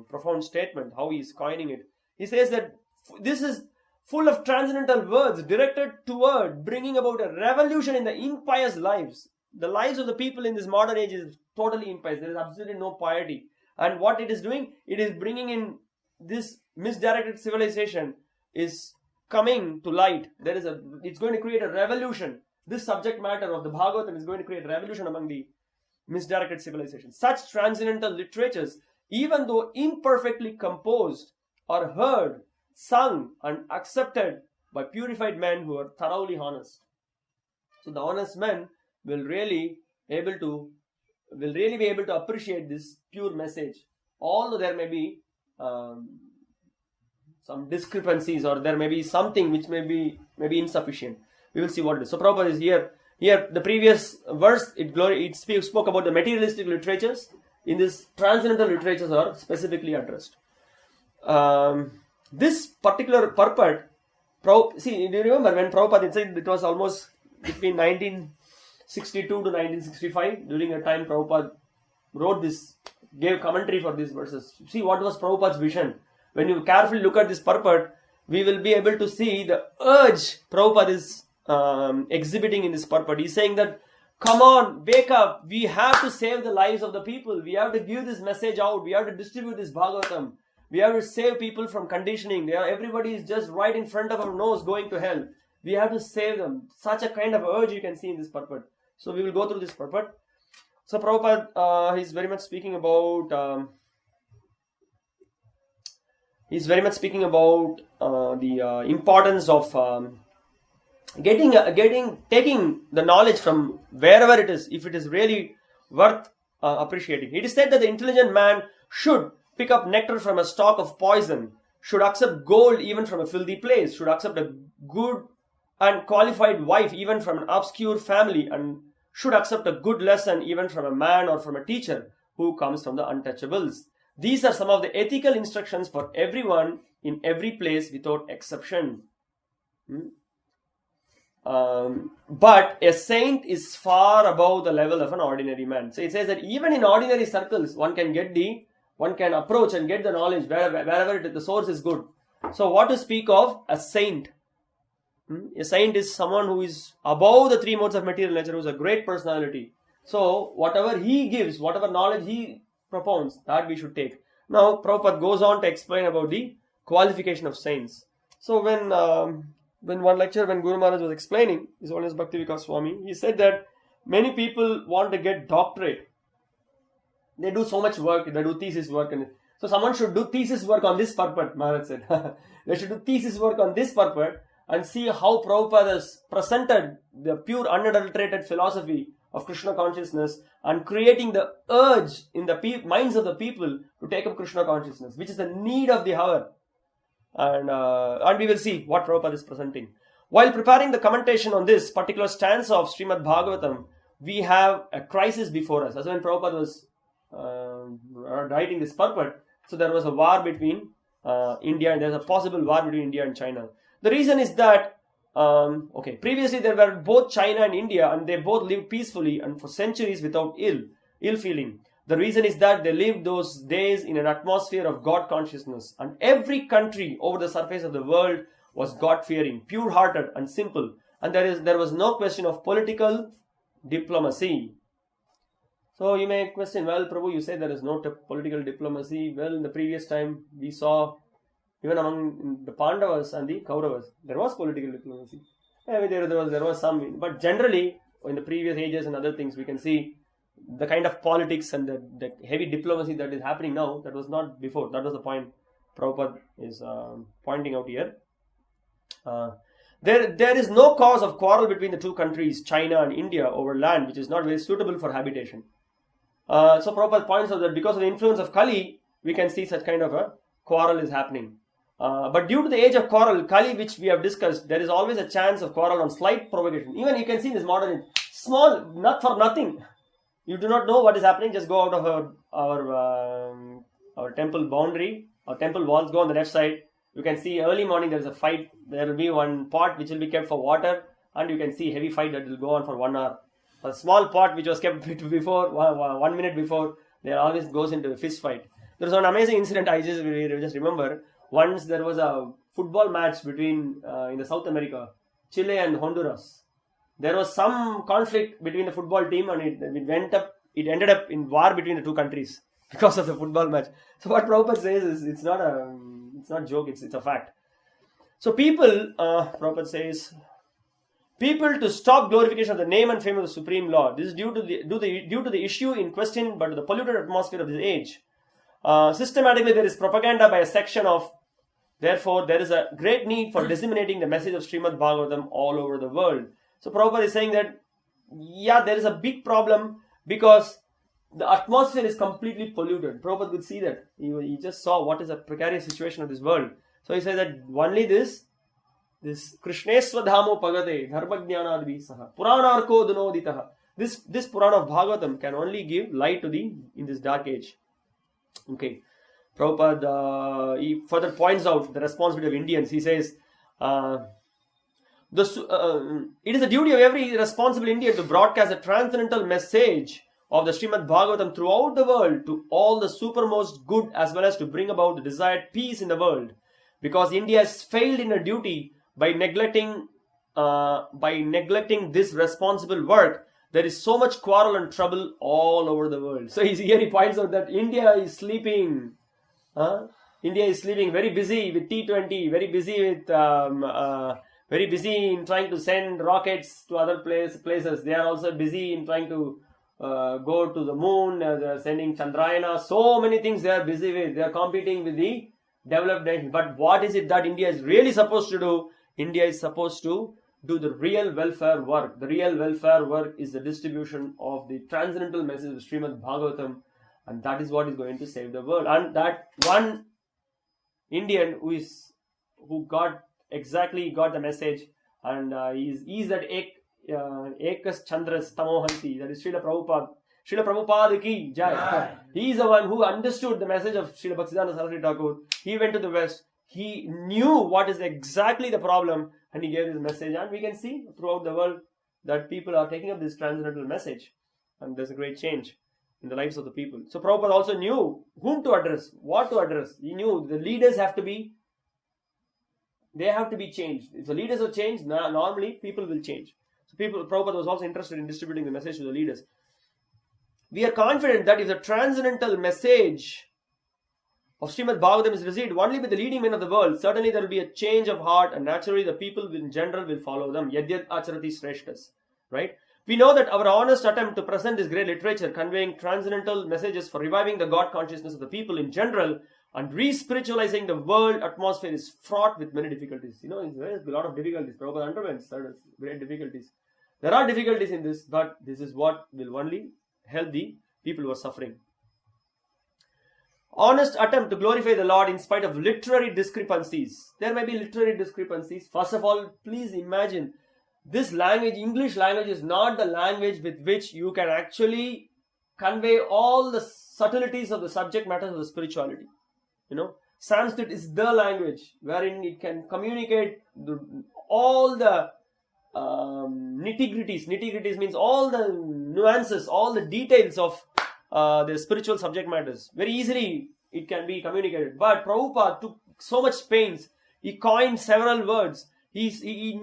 profound statement, how he is coining it. He says that this is full of transcendental words directed toward bringing about a revolution in the impious lives. The lives of the people in this modern age is totally impious. There is absolutely no piety. And what it is doing, it is bringing in this misdirected civilization is coming to light. It's going to create a revolution. This subject matter of the Bhagavatam is going to create a revolution among the misdirected civilization. Such transcendental literatures, even though imperfectly composed, are heard, sung and accepted by purified men who are thoroughly honest. So the honest men will really be able to appreciate this pure message. Although there may be some discrepancies, or there may be something which may be insufficient. We will see what it is. So Prabhupada is here. Here, the previous verse, it spoke about the materialistic literatures. In this, transcendental literatures are specifically addressed. This particular purport, do you remember when Prabhupada said it was almost between 1962 to 1965, during a time Prabhupada wrote this, gave commentary for these verses. See what was Prabhupada's vision. when you carefully look at this purport, we will be able to see the urge Prabhupada is exhibiting in this purport. He's saying that, come on, wake up. We have to save the lives of the people. We have to give this message out. We have to distribute this Bhagavatam. We have to save people from conditioning. Everybody is just right in front of our nose going to hell. We have to save them. Such a kind of urge you can see in this purport. So we will go through this purport. So Prabhupada, he's very much speaking about the importance of taking the knowledge from wherever it is, if it is really worth appreciating. It is said that the intelligent man should pick up nectar from a stalk of poison, should accept gold even from a filthy place, should accept a good and qualified wife even from an obscure family, and should accept a good lesson even from a man or from a teacher who comes from the untouchables. These are some of the ethical instructions for everyone in every place without exception. But a saint is far above the level of an ordinary man. So it says that even in ordinary circles, one can approach and get the knowledge wherever the source is good. So what to speak of a saint? A saint is someone who is above the three modes of material nature, who is a great personality. So whatever he gives, whatever knowledge he propounds, that we should take. Now Prabhupada goes on to explain about the qualification of saints. So when one lecture, when Guru Maharaj was explaining, His Holiness Bhakti-vaibhava Swami, he said that many people want to get doctorate. They do so much work, they do thesis work. So someone should do thesis work on this purport, Maharaj said. They should do thesis work on this purport and see how Prabhupada has presented the pure unadulterated philosophy of Krishna consciousness and creating the urge in the minds of the people to take up Krishna consciousness, which is the need of the hour. And we will see what Prabhupada is presenting. While preparing the commentation on this particular stanza of Srimad Bhagavatam, we have a crisis before us. As when Prabhupada was writing this purport, so there was a war between India, and there's a possible war between India and China. The reason is that, previously there were both China and India, and they both lived peacefully and for centuries without ill feeling. The reason is that they lived those days in an atmosphere of God consciousness, and every country over the surface of the world was God-fearing, pure-hearted and simple, and there was no question of political diplomacy. So you may question, well, Prabhu, you say there is no political diplomacy. Well, in the previous time we saw even among the Pandavas and the Kauravas, there was political diplomacy. I mean, there was some, but generally in the previous ages and other things, we can see the kind of politics and the heavy diplomacy that is happening now, that was not before. That was the point Prabhupada is pointing out here. There is no cause of quarrel between the two countries, China and India, over land which is not very suitable for habitation. So Prabhupada points out that because of the influence of Kali, we can see such kind of a quarrel is happening. But due to the age of quarrel, Kali, which we have discussed, there is always a chance of quarrel on slight provocation. Even you can see this modern, small, not for nothing. You do not know what is happening, just go out of our temple boundary, our temple walls, go on the left side. You can see early morning there is a fight. There will be one pot which will be kept for water, and you can see heavy fight that will go on for 1 hour. A small pot which was kept before, 1 minute before, there always goes into a fist fight. There was an amazing incident I just remember. Once there was a football match between, in the South America, Chile and Honduras. There was some conflict between the football team, and it ended up in war between the two countries because of the football match. So what Prabhupada says is, it's not a joke, it's a fact. So Prabhupada says, people to stop glorification of the name and fame of the Supreme Lord. This is due to the issue in question, but to the polluted atmosphere of this age. Systematically, there is propaganda by a section of. Therefore, there is a great need for disseminating the message of Srimad Bhagavatam all over the world. So Prabhupada is saying that, yeah, there is a big problem because the atmosphere is completely polluted. Prabhupada could see that. He just saw what is the precarious situation of this world. So he says that only this Krishnesva dhamo pagate dharmajnanadvi saha puranarko dunoditaha. This Purana of Bhagavatam can only give light in this dark age. Okay. Prabhupada, he further points out the responsibility of Indians. He says, it is the duty of every responsible Indian to broadcast a transcendental message of the Srimad Bhagavatam throughout the world to all the supermost good, as well as to bring about the desired peace in the world. Because India has failed in her duty by neglecting this responsible work, there is so much quarrel and trouble all over the world. So here he points out that India is sleeping. India is sleeping, very busy with T20, very busy in trying to send rockets to other places. They are also busy in trying to go to the moon. They are sending Chandrayana. So many things they are busy with. They are competing with the developed nations. But what is it that India is really supposed to do? India is supposed to do the real welfare work. The real welfare work is the distribution of the transcendental message of Srimad Bhagavatam, and that is what is going to save the world. And that one Indian who got the message, and he's that Ekas Chandras Tamohanti, that is Srila Prabhupada. Srila Prabhupada ki jai. He is the one who understood the message of Srila Bhaktisiddhanta Saraswati Thakur. He went to the West. He knew what is exactly the problem, and he gave this message. And we can see throughout the world that people are taking up this transcendental message, and there's a great change in the lives of the people. So Prabhupada also knew whom to address, what to address. He knew the leaders have to be changed. If the leaders are changed, normally people will change. So Prabhupada was also interested in distributing the message to the leaders. We are confident that if the transcendental message of Srimad Bhagavatam is received only by the leading men of the world, certainly there will be a change of heart, and naturally the people in general will follow them. Yadyat acharati sreshtas. Right? We know that our honest attempt to present this great literature conveying transcendental messages for reviving the God consciousness of the people in general and re-spiritualizing the world atmosphere is fraught with many difficulties. There's a lot of difficulties. Prabhupada underwent great difficulties. There are difficulties in this, but this is what will only help the people who are suffering. Honest attempt to glorify the Lord in spite of literary discrepancies. There may be literary discrepancies. First of all, please imagine this language, English language, is not the language with which you can actually convey all the subtleties of the subject matter of the spirituality. Sanskrit is the language wherein it can communicate all the nitty-gritties. Nitty-gritties means all the nuances, all the details of the spiritual subject matters. Very easily it can be communicated. But Prabhupada took so much pains. He coined several words. He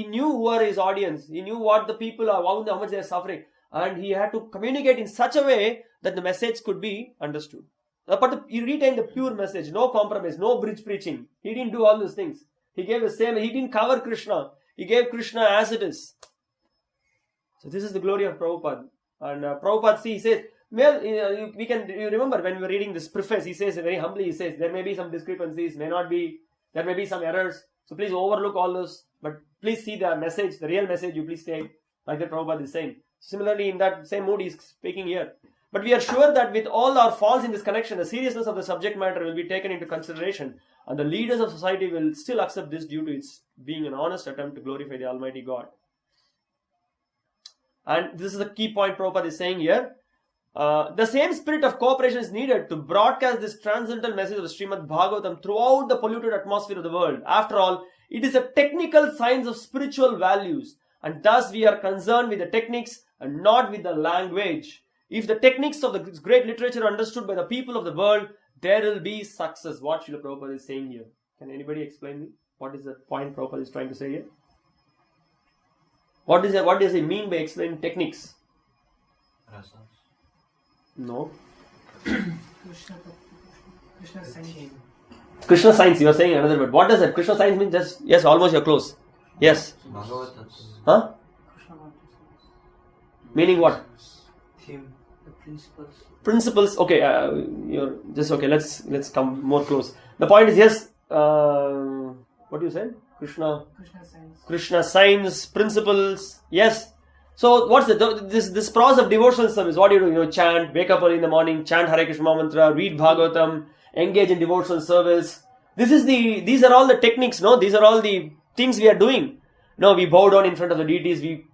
knew who are his audience. He knew what the people are, how much they are suffering. And he had to communicate in such a way that the message could be understood. But he retained the pure message, no compromise, no bridge preaching. He didn't do all those things. He gave the same, he didn't cover Krishna. He gave Krishna as it is. So this is the glory of Prabhupada. And Prabhupada, he says, well, you remember when we were reading this preface, he says very humbly, he says, there may be some discrepancies, there may be some errors. So please overlook all those, but please see the message, the real message you please take, like that Prabhupada is saying. Similarly, in that same mood, he is speaking here. But we are sure that with all our faults in this connection, the seriousness of the subject matter will be taken into consideration, and the leaders of society will still accept this due to its being an honest attempt to glorify the Almighty God. And this is the key point Prabhupada is saying here. The same spirit of cooperation is needed to broadcast this transcendental message of Srimad Bhagavatam throughout the polluted atmosphere of the world. After all, it is a technical science of spiritual values, and thus we are concerned with the techniques and not with the language. If the techniques of the great literature are understood by the people of the world, there will be success. What Srila Prabhupada is saying here. Can anybody explain me? What is the point Prabhupada is trying to say here? What does he mean by explaining techniques?
Rasas.
No.
Krishna science.
Krishna science, you are saying another word. What does that? Krishna science means just, yes, almost you're close. Yes.
Bhagavatam.
Huh?
Krishna consciousness.
Meaning what?
Theme.
The principles.
Principles. Okay, you're just okay. Let's come more close. The point is, yes. What you said? Krishna
science.
Krishna science, principles. Yes. So what's this process of devotional service? What do you do? Chant, wake up early in the morning, chant Hare Krishna mantra, read Bhagavatam, engage in devotional service. These are all the techniques, no? These are all the things we are doing. No, we bow down in front of the deities, we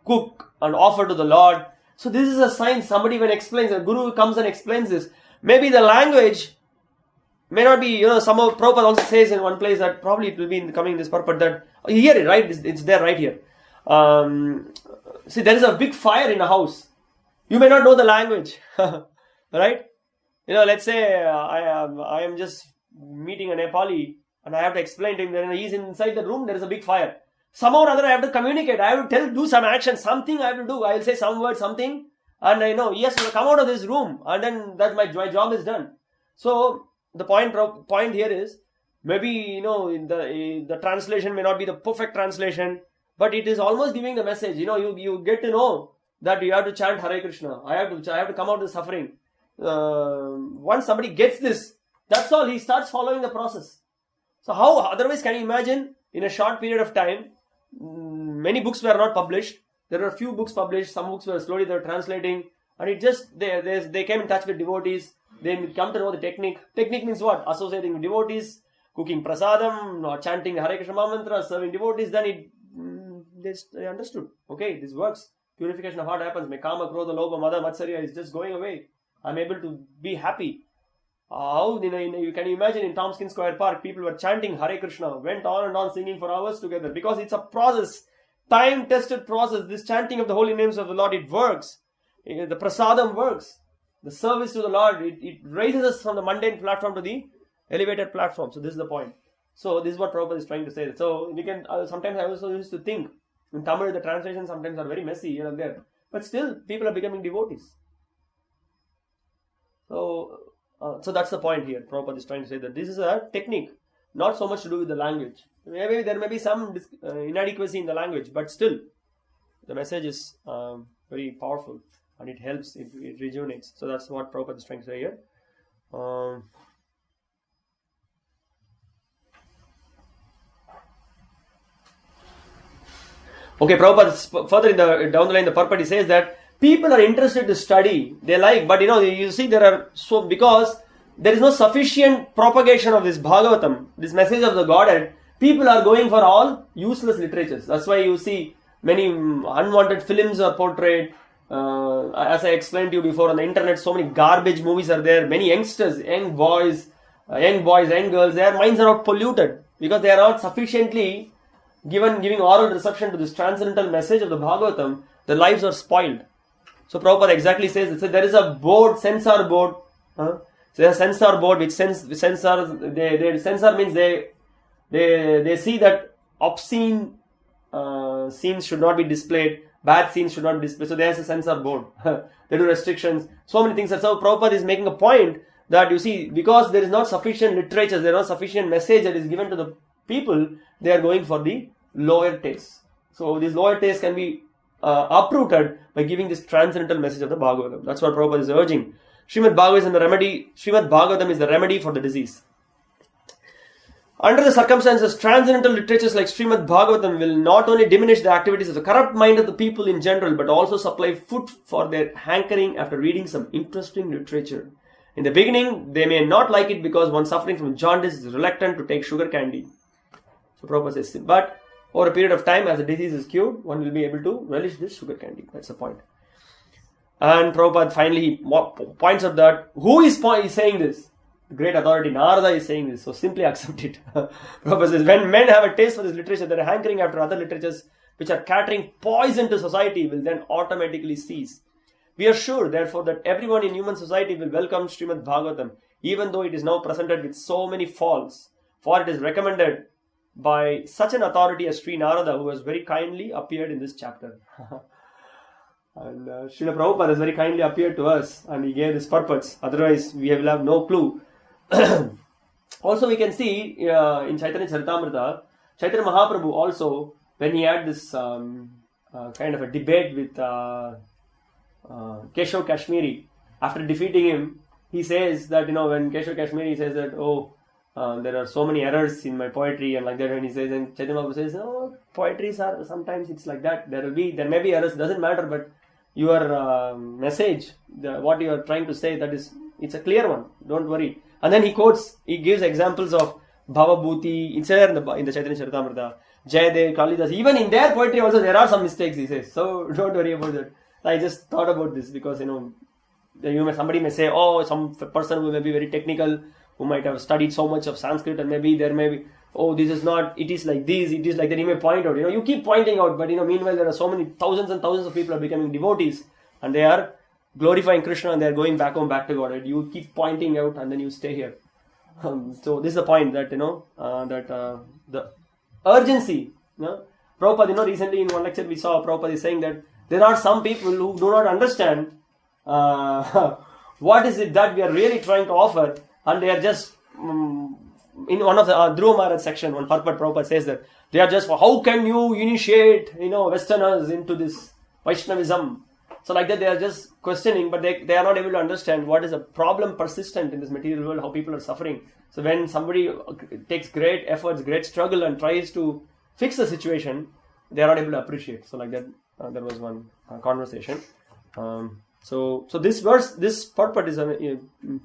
cook and offer to the Lord. So this is a science. Somebody when explains, a guru comes and explains this. Maybe the language may not be, some of Prabhupada also says in one place that probably it will be coming in this part, but that, you hear it, right? It's there right here. See, there is a big fire in a house. You may not know the language, right? Let's say I am just meeting a Nepali and I have to explain to him that he's inside the room, there is a big fire. Somehow or other I have to communicate. I have to do some action, something I have to do. I will say some word, something, and I know, yes, come out of this room, and then that my job is done. So the point here is, maybe the translation may not be the perfect translation, but it is almost giving the message. You get to know that you have to chant Hare Krishna. I have to come out of the suffering. Once somebody gets this, that's all. He starts following the process. So how otherwise can you imagine in a short period of time? Many books were not published. There were a few books published. Some books were slowly translating, and it just they came in touch with devotees. They come to know the technique. Technique means what? Associating with devotees, cooking prasadam, or chanting Hare Krishna mantra, serving devotees. Then they understood. Okay, this works. Purification of heart happens. My kama, krodha, lobha, mada, matsarya is just going away. I'm able to be happy. How you can imagine in Tompkins Square Park, people were chanting Hare Krishna, went on and on singing for hours together, because it's a process, time-tested process. This chanting of the holy names of the Lord, it works. The prasadam works. The service to the Lord, it raises us from the mundane platform to the elevated platform. So this is the point. So this is what Prabhupada is trying to say. So we can sometimes I also used to think in Tamil the translations sometimes are very messy here and there, but still people are becoming devotees. So that's the point here. Prabhupada is trying to say that this is a technique, not so much to do with the language. Maybe there may be some inadequacy in the language, but still the message is very powerful, and it helps, it rejuvenates. So that's what Prabhupada is trying to say here. Okay, Prabhupada further down the line, the purport, he says that people are interested to study, they like, but you see because there is no sufficient propagation of this Bhagavatam, this message of the Godhead, people are going for all useless literatures. That's why you see many unwanted films are portrayed. As I explained to you before, on the internet, so many garbage movies are there. Many youngsters, young boys, young girls, their minds are all polluted because they are not sufficiently giving oral reception to this transcendental message of the Bhagavatam. Their lives are spoiled. So Prabhupada exactly says, there is a board, censor board. So there's a censor board which censors. They censor means they see that obscene scenes should not be displayed, bad scenes should not be displayed. So there's a censor board. They do restrictions, so many things. So Prabhupada is making a point that you see, because there is not sufficient literature, there is not sufficient message that is given to the people, they are going for the lower tastes. So these lower tastes can be uprooted by giving this transcendental message of the Bhagavatam. That's what Prabhupada is urging. Srimad Bhagavatam is the remedy for the disease. Under the circumstances, transcendental literatures like Srimad Bhagavatam will not only diminish the activities of the corrupt mind of the people in general, but also supply food for their hankering after reading some interesting literature. In the beginning, they may not like it because one suffering from jaundice is reluctant to take sugar candy. So Prabhupada says, but over a period of time, as the disease is cured, one will be able to relish this sugar candy. That's the point. And Prabhupada finally points out that who is saying this? The great authority Narada is saying this, so simply accept it. Prabhupada says, when men have a taste for this literature, their hankering after other literatures which are catering poison to society will then automatically cease. We are sure, therefore, that everyone in human society will welcome Srimad Bhagavatam, even though it is now presented with so many faults, for it is recommended by such an authority as Sri Narada, who has very kindly appeared in this chapter. And Srila Prabhupada has very kindly appeared to us, and he gave this purpose. Otherwise, we will have no clue. Also, we can see in Chaitanya Charitamrita, Chaitanya Mahaprabhu also, when he had this kind of a debate with Keshav Kashmiri, after defeating him, he says that, when Keshav Kashmiri says that, there are so many errors in my poetry and like that, and he says, and Chaitanya Mahaprabhu says, poetries are, sometimes it's like that, there may be errors, doesn't matter, but your message, what you are trying to say, it's a clear one, don't worry. And then he gives examples of Bhavabhuti, it's there in the Chaitanya Charitamrita, Jayadev, Kalidas, even in their poetry also there are some mistakes, he says, so don't worry about that. I just thought about this because, somebody may say, some person who may be very technical, who might have studied so much of Sanskrit, and maybe there may be, this is not, it is like this, it is like that. He may point out, you keep pointing out, but meanwhile there are so many thousands and thousands of people are becoming devotees, and they are glorifying Krishna and they're going back home, back to Godhead. You keep pointing out and then you stay here. So this is the point that, the urgency, Prabhupada, recently in one lecture we saw Prabhupada is saying that there are some people who do not understand what is it that we are really trying to offer, and they are just, in one of the Dhruva Maharaj section, one purport, Prabhupada says that they are just, how can you initiate, Westerners into this Vaishnavism? So like that they are just questioning, but they are not able to understand what is a problem persistent in this material world, how people are suffering. So when somebody takes great efforts, great struggle and tries to fix the situation, they are not able to appreciate. So like that, there was one conversation. So this verse, this purport is,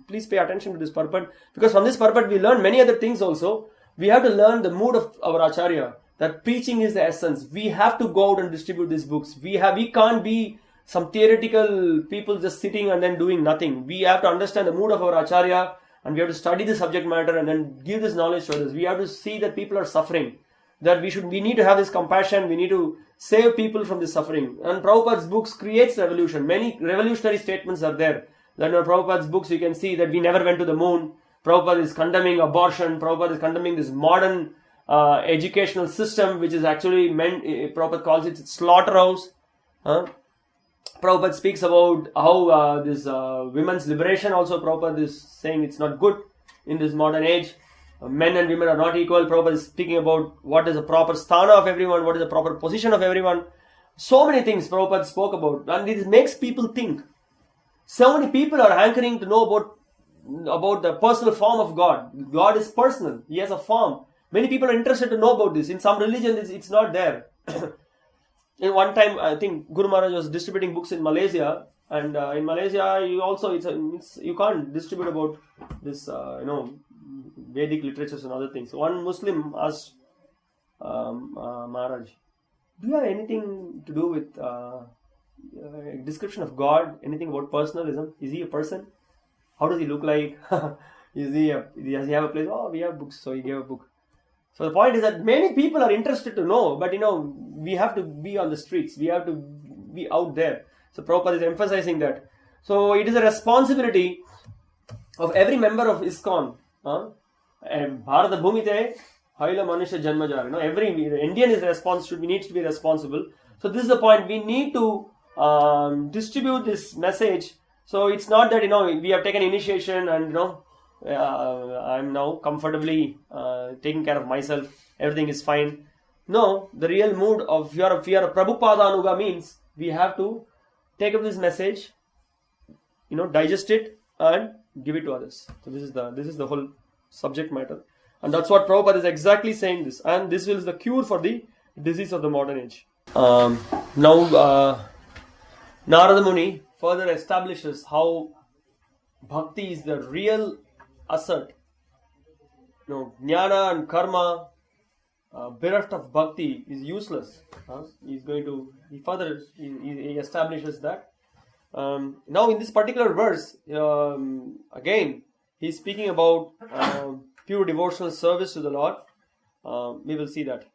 please pay attention to this purport, because from this purport we learn many other things also. We have to learn the mood of our Acharya, that preaching is the essence. We have to go out and distribute these books. We can't be some theoretical people just sitting and then doing nothing. We have to understand the mood of our Acharya, and we have to study the subject matter and then give this knowledge to others. We have to see that people are suffering, that we need to have this compassion, we need to save people from this suffering. And Prabhupada's books creates revolution. Many revolutionary statements are there. That in Prabhupada's books you can see that we never went to the moon. Prabhupada is condemning abortion. Prabhupada is condemning this modern educational system, which is actually meant, Prabhupada calls it slaughterhouse. Prabhupada speaks about how this women's liberation also, Prabhupada is saying it's not good in this modern age. Men and women are not equal. Prabhupada is speaking about what is the proper sthana of everyone, what is the proper position of everyone. So many things Prabhupada spoke about, and this makes people think. So many people are hankering to know about the personal form of God. God is personal. He has a form. Many people are interested to know about this. In some religions, it's not there. In one time, I think Guru Maharaj was distributing books in Malaysia, and in Malaysia, you can't distribute about this, Vedic literatures and other things. So one Muslim asked Maharaj, do you have anything to do with description of God? Anything about personalism? Is he a person? How does he look like? Does he have a place? Oh, we have books, so he gave a book. So the point is that many people are interested to know, but we have to be on the streets. We have to be out there. So Prabhupada is emphasizing that. So it is a responsibility of every member of ISKCON. Bharata Bhumite Haila Manusha Janmajar. Every Indian needs to be responsible. So this is the point. We need to distribute this message. So it's not that we have taken initiation and I'm now comfortably taking care of myself. Everything is fine. No, the real mood of if you are a Prabhupada Anuga means we have to take up this message, digest it and give it to others. So this is the whole subject matter, and that's what Prabhupada is exactly saying this, and this is the cure for the disease of the modern age. Now Narada Muni further establishes how bhakti is the real asset. Jnana and karma, bereft of bhakti, is useless. He establishes that. Now in this particular verse, again, he's speaking about pure devotional service to the Lord. We will see that.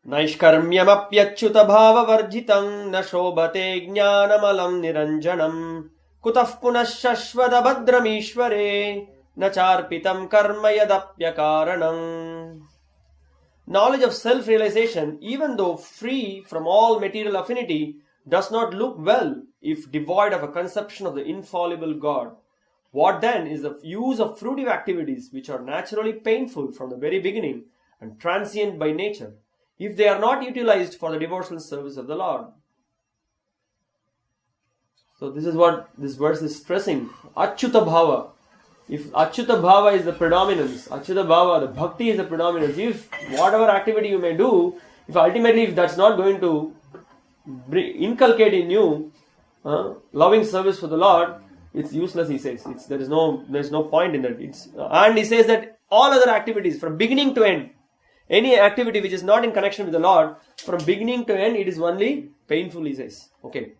Naishkarmyamapyachyuta bhava varjitam na shobhate jnanamalam niranjanam kutah punashashvada bhadramishvare na charpitam karma yadapyakaranam. Knowledge of self-realization, even though free from all material affinity, does not look well if devoid of a conception of the infallible God. What then is the use of fruitive activities which are naturally painful from the very beginning and transient by nature, if they are not utilized for the devotional service of the Lord? So this is what this verse is stressing. Achyuta bhava. If Achyuta bhava is the predominance, Achyuta bhava, the bhakti is the predominance, if whatever activity you may do, if that's not going to inculcate in you loving service for the Lord, it's useless, he says. There's no point in that. And he says that all other activities from beginning to end, any activity which is not in connection with the Lord, from beginning to end, it is only painful, he says. Okay.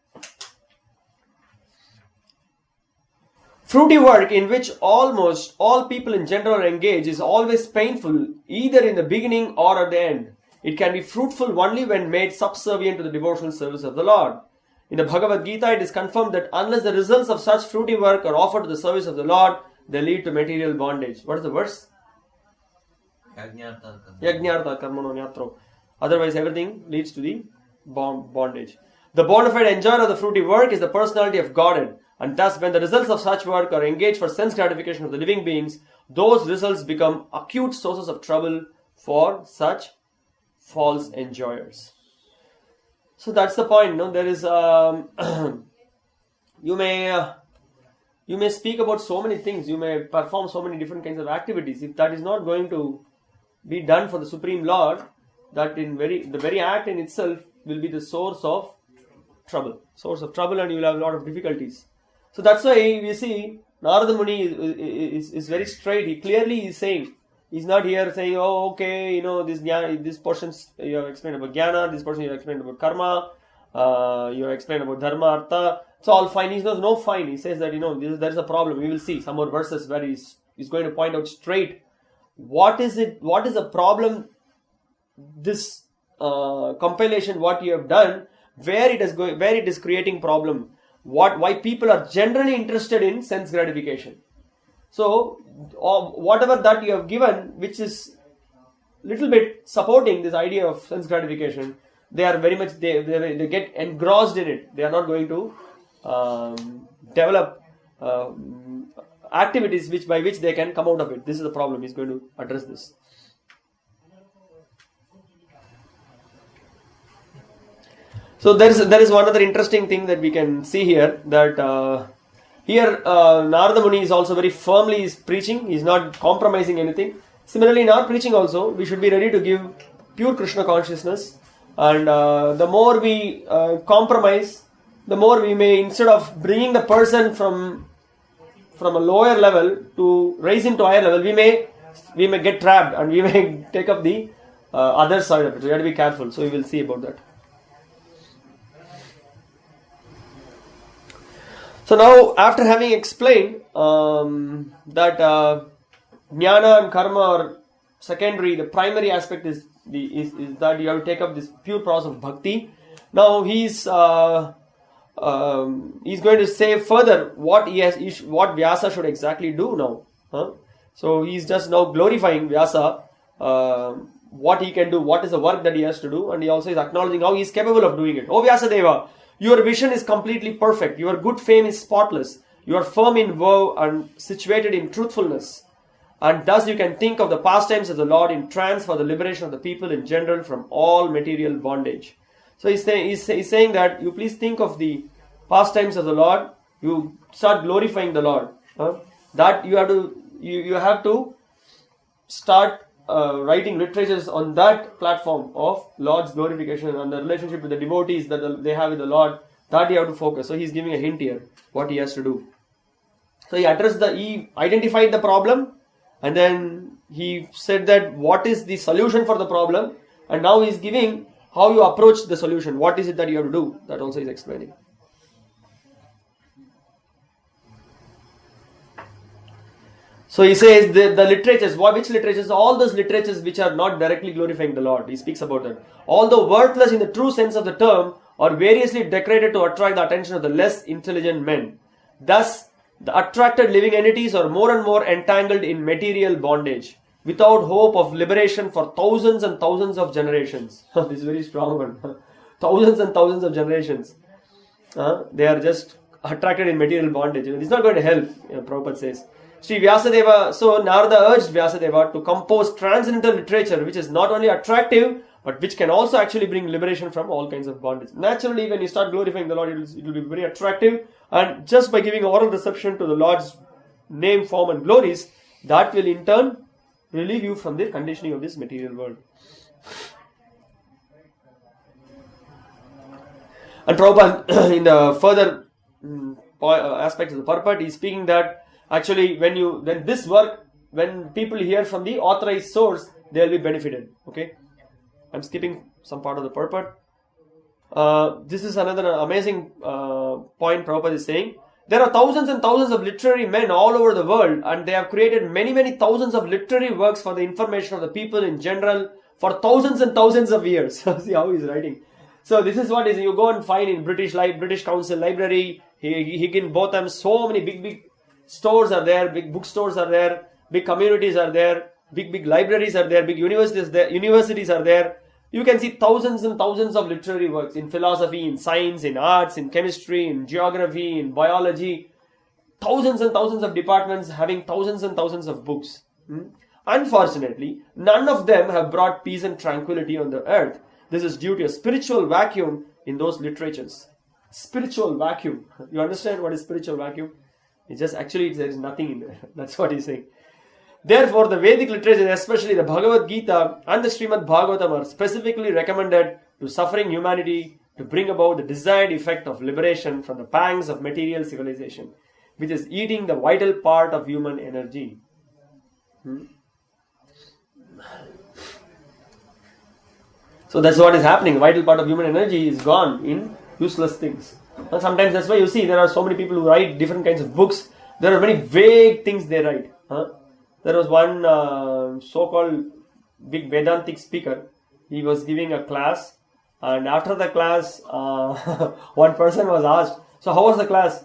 Fruity work in which almost all people in general are engaged is always painful, either in the beginning or at the end. It can be fruitful only when made subservient to the devotional service of the Lord. In the Bhagavad Gita, it is confirmed that unless the results of such fruity work are offered to the service of the Lord, they lead to material bondage. What is the verse? Yajnartha karmano nyatro. Otherwise, everything leads to the bondage. The bona fide enjoyer of the fruity work is the personality of Godhead. And thus, when the results of such work are engaged for sense gratification of the living beings, those results become acute sources of trouble for such false enjoyers. So that's the point. No, there is you may speak about so many things. You may perform so many different kinds of activities. If that is not going to be done for the Supreme Lord, that the very act in itself will be the source of trouble, and you will have a lot of difficulties. So that's why we see Narada Muni is very straight. He clearly is saying, he's not here saying, oh, okay, this portions you have explained about jnana, this portion you have explained about karma, you have explained about dharma, artha. It's all fine. He's no fine. He says that there is a problem. We will see some more verses where he's going to point out straight what is the problem. This compilation, what you have done, where it is creating problem. Why people are generally interested in sense gratification. So, whatever that you have given, which is little bit supporting this idea of sense gratification, they are very much, they get engrossed in it. They are not going to develop activities by which they can come out of it. This is the problem. He's going to address this. So there is one other interesting thing that we can see here, that here Narada Muni is also very firmly is preaching. He is not compromising anything. Similarly, in our preaching also, we should be ready to give pure Krishna consciousness. And the more we compromise, the more we may, instead of bringing the person from a lower level to raise him to higher level, we may get trapped and we may take up the other side of it. We have to be careful. So we will see about that. So now, after having explained that jnana and karma are secondary, the primary aspect is that you have to take up this pure process of bhakti. Now he's going to say further what Vyasa should exactly do now. So he's just now glorifying Vyasa, what he can do, what is the work that he has to do, and he also is acknowledging how he is capable of doing it. Oh Vyasadeva, your vision is completely perfect. Your good fame is spotless. You are firm in vow and situated in truthfulness. And thus you can think of the pastimes of the Lord in trance for the liberation of the people in general from all material bondage. So he's saying that you please think of the pastimes of the Lord. You start glorifying the Lord. That you have to start writing literatures on that platform of Lord's glorification and the relationship with the devotees that they have with the Lord. That you have to focus. So he's giving a hint here what he has to do. So he identified the problem, and then he said that what is the solution for the problem, and now he's giving how you approach the solution. What is it that you have to do? That also he's explaining. So he says the literatures, which literatures? All those literatures which are not directly glorifying the Lord. He speaks about that. Although worthless in the true sense of the term, are variously decorated to attract the attention of the less intelligent men. Thus, the attracted living entities are more and more entangled in material bondage, without hope of liberation for thousands and thousands of generations. This is a very strong one. Thousands and thousands of generations. They are just attracted in material bondage. It's not going to help, Prabhupada says. Sri Vyasadeva, so Narada urged Vyasadeva to compose transcendental literature which is not only attractive but which can also actually bring liberation from all kinds of bondage. Naturally, when you start glorifying the Lord, it will be very attractive, and just by giving oral reception to the Lord's name, form and glories, that will in turn relieve you from the conditioning of this material world. And Prabhupada, in the further aspects of the purport, is speaking that actually when this work, when people hear from the authorized source, they will be benefited. Okay, I'm skipping some part of the purport. This is another amazing point Prabhupada is saying. There are thousands and thousands of literary men all over the world, and they have created many, many thousands of literary works for the information of the people in general for thousands and thousands of years. See how he's writing. So this is what is you go and find in British Council Library, Higgin, Botham, so many big stores are there, big bookstores are there, big communities are there, big libraries are there, big universities are there. You can see thousands and thousands of literary works in philosophy, in science, in arts, in chemistry, in geography, in biology. Thousands and thousands of departments having thousands and thousands of books. Unfortunately, none of them have brought peace and tranquility on the earth. This is due to a spiritual vacuum in those literatures. Spiritual vacuum. You understand what is spiritual vacuum? It's just actually there is nothing in there. That's what he's saying. Therefore, the Vedic literature, especially the Bhagavad Gita and the Srimad Bhagavatam, are specifically recommended to suffering humanity to bring about the desired effect of liberation from the pangs of material civilization, which is eating the vital part of human energy. So that's what is happening. The vital part of human energy is gone in useless things. And sometimes that's why you see there are so many people who write different kinds of books. There are many vague things they write. There was one so-called big Vedantic speaker. He was giving a class, and after the class, one person was asked, "So how was the class?"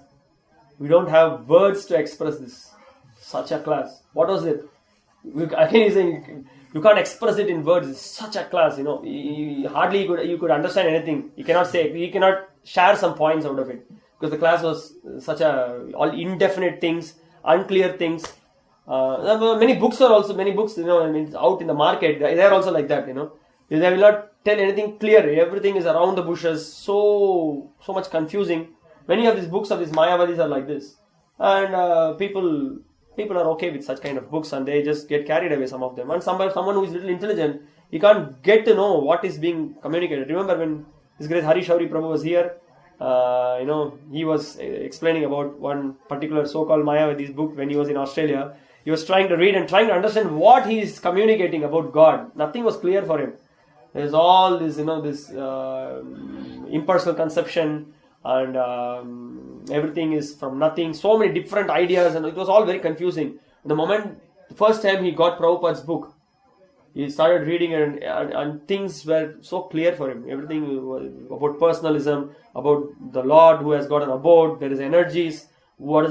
"We don't have words to express this. Such a class." "What was it?" Again, he's saying, "You can't express it in words. It's such a class. Hardly you could understand anything. You cannot share some points out of it because the class was such all indefinite things, unclear things." Many books, out in the market. They are also like that. They will not tell anything clear. Everything is around the bushes. So much confusing. Many of these books of these Mayavadis are like this, and people are okay with such kind of books, and they just get carried away. Some of them, and someone who is little intelligent, he can't get to know what is being communicated. Remember when this great Hari Shauri Prabhu was here? He was explaining about one particular so-called Mayavadi's book when he was in Australia. He was trying to read and trying to understand what he is communicating about God. Nothing was clear for him. There's all this, this impersonal conception, and everything is from nothing. So many different ideas, and it was all very confusing. The first time he got Prabhupada's book, he started reading it, and things were so clear for him. Everything was about personalism, about the Lord who has got an abode. There is energies. Who are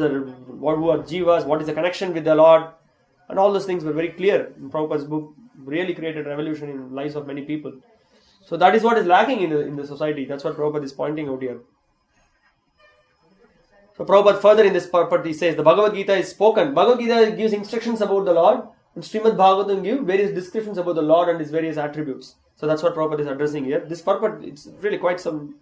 jivas? What is the connection with the Lord? And all those things were very clear. Prabhupada's book really created revolution in the lives of many people. So that is what is lacking in the society. That's what Prabhupada is pointing out here. So Prabhupada further in this purport, he says the Bhagavad Gita is spoken. Bhagavad Gita gives instructions about the Lord, and Srimad Bhagavatam gives various descriptions about the Lord and his various attributes. So that's what Prabhupada is addressing here. This purport, it's really quite some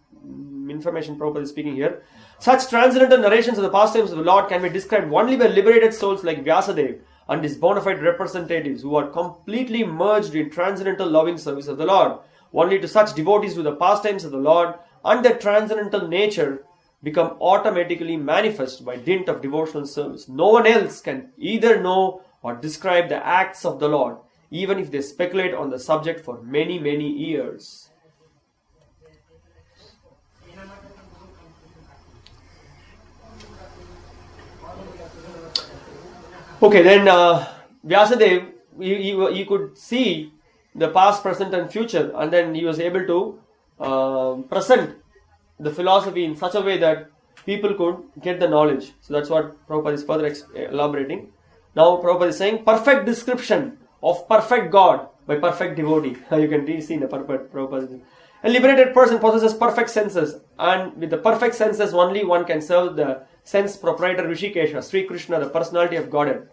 information Prabhupada is speaking here. Such transcendental narrations of the pastimes of the Lord can be described only by liberated souls like Vyasadeva and his bona fide representatives who are completely merged in transcendental loving service of the Lord. Only to such devotees do the pastimes of the Lord and their transcendental nature become automatically manifest by dint of devotional service. No one else can either know or describe the acts of the Lord, even if they speculate on the subject for many, many years. Okay, then Vyasadeva, he could see the past, present and future, and then he was able to present the philosophy in such a way that people could get the knowledge. So that's what Prabhupada is further elaborating. Now Prabhupada is saying perfect description of perfect God by perfect devotee. You can see in the purport Prabhupada. A liberated person possesses perfect senses, and with the perfect senses only one can serve the sense proprietor Rishikesha, Sri Krishna, the personality of Godhead.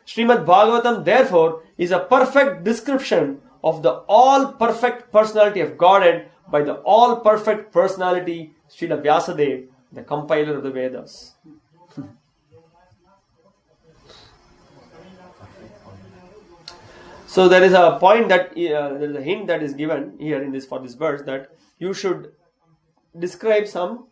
Srimad Bhagavatam therefore is a perfect description of the all-perfect personality of Godhead by the all-perfect personality Srila Vyasadeva, the compiler of the Vedas. So there is a point that there is a hint that is given here for this verse that you should describe some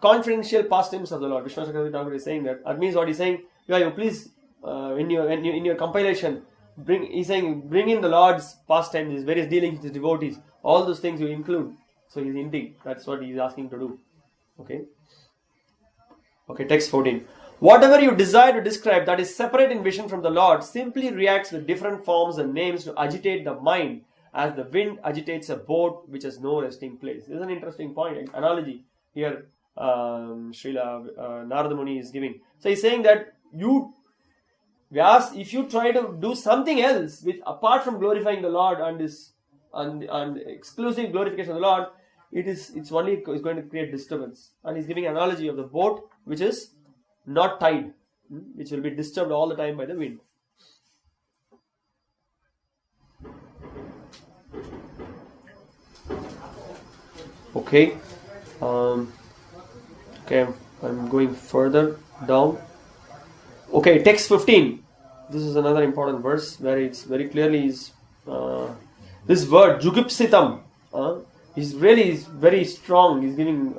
confidential pastimes of the Lord. Vishnu Chakravarti Thakur is saying that. That means what he's saying, you please in your compilation bring in the Lord's pastimes, his various dealings with his devotees. All those things you include. So he's hinting. That's what he's asking to do. Okay, text 14. Whatever you desire to describe that is separate in vision from the Lord simply reacts with different forms and names to agitate the mind as the wind agitates a boat which has no resting place. This is an interesting point, analogy here Srila Narada Muni is giving. So he's saying that Vyas, if you try to do something else which apart from glorifying the Lord and exclusive glorification of the Lord, it's going to create disturbance. And he's giving an analogy of the boat which is not tied, which will be disturbed all the time by the wind. Okay. I'm going further down. Okay, text 15. This is another important verse where it's very clearly this word jugupsitam. He's very strong. He's giving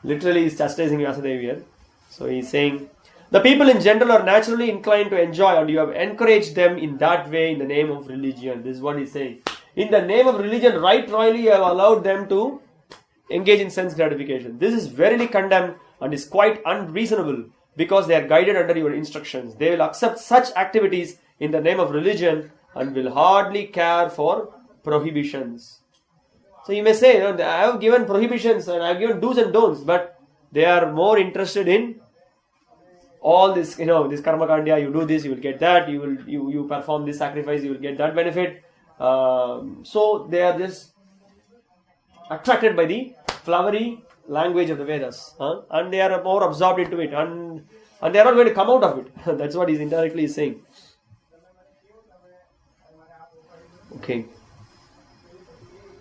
literally he's chastising Vyasadeva here. So he's saying the people in general are naturally inclined to enjoy, and you have encouraged them in that way in the name of religion. This is what he's saying. In the name of religion, right royally you have allowed them to engage in sense gratification. This is verily condemned and is quite unreasonable, because they are guided under your instructions. They will accept such activities in the name of religion and will hardly care for prohibitions. So you may say, I have given prohibitions and I have given do's and don'ts, but they are more interested in all this, this karma kandya. You do this, you will get that. You perform this sacrifice, you will get that benefit. So they are just attracted by the flowery language of the Vedas, and they are more absorbed into it, and they are not going to come out of it. That's what he's indirectly saying. Okay.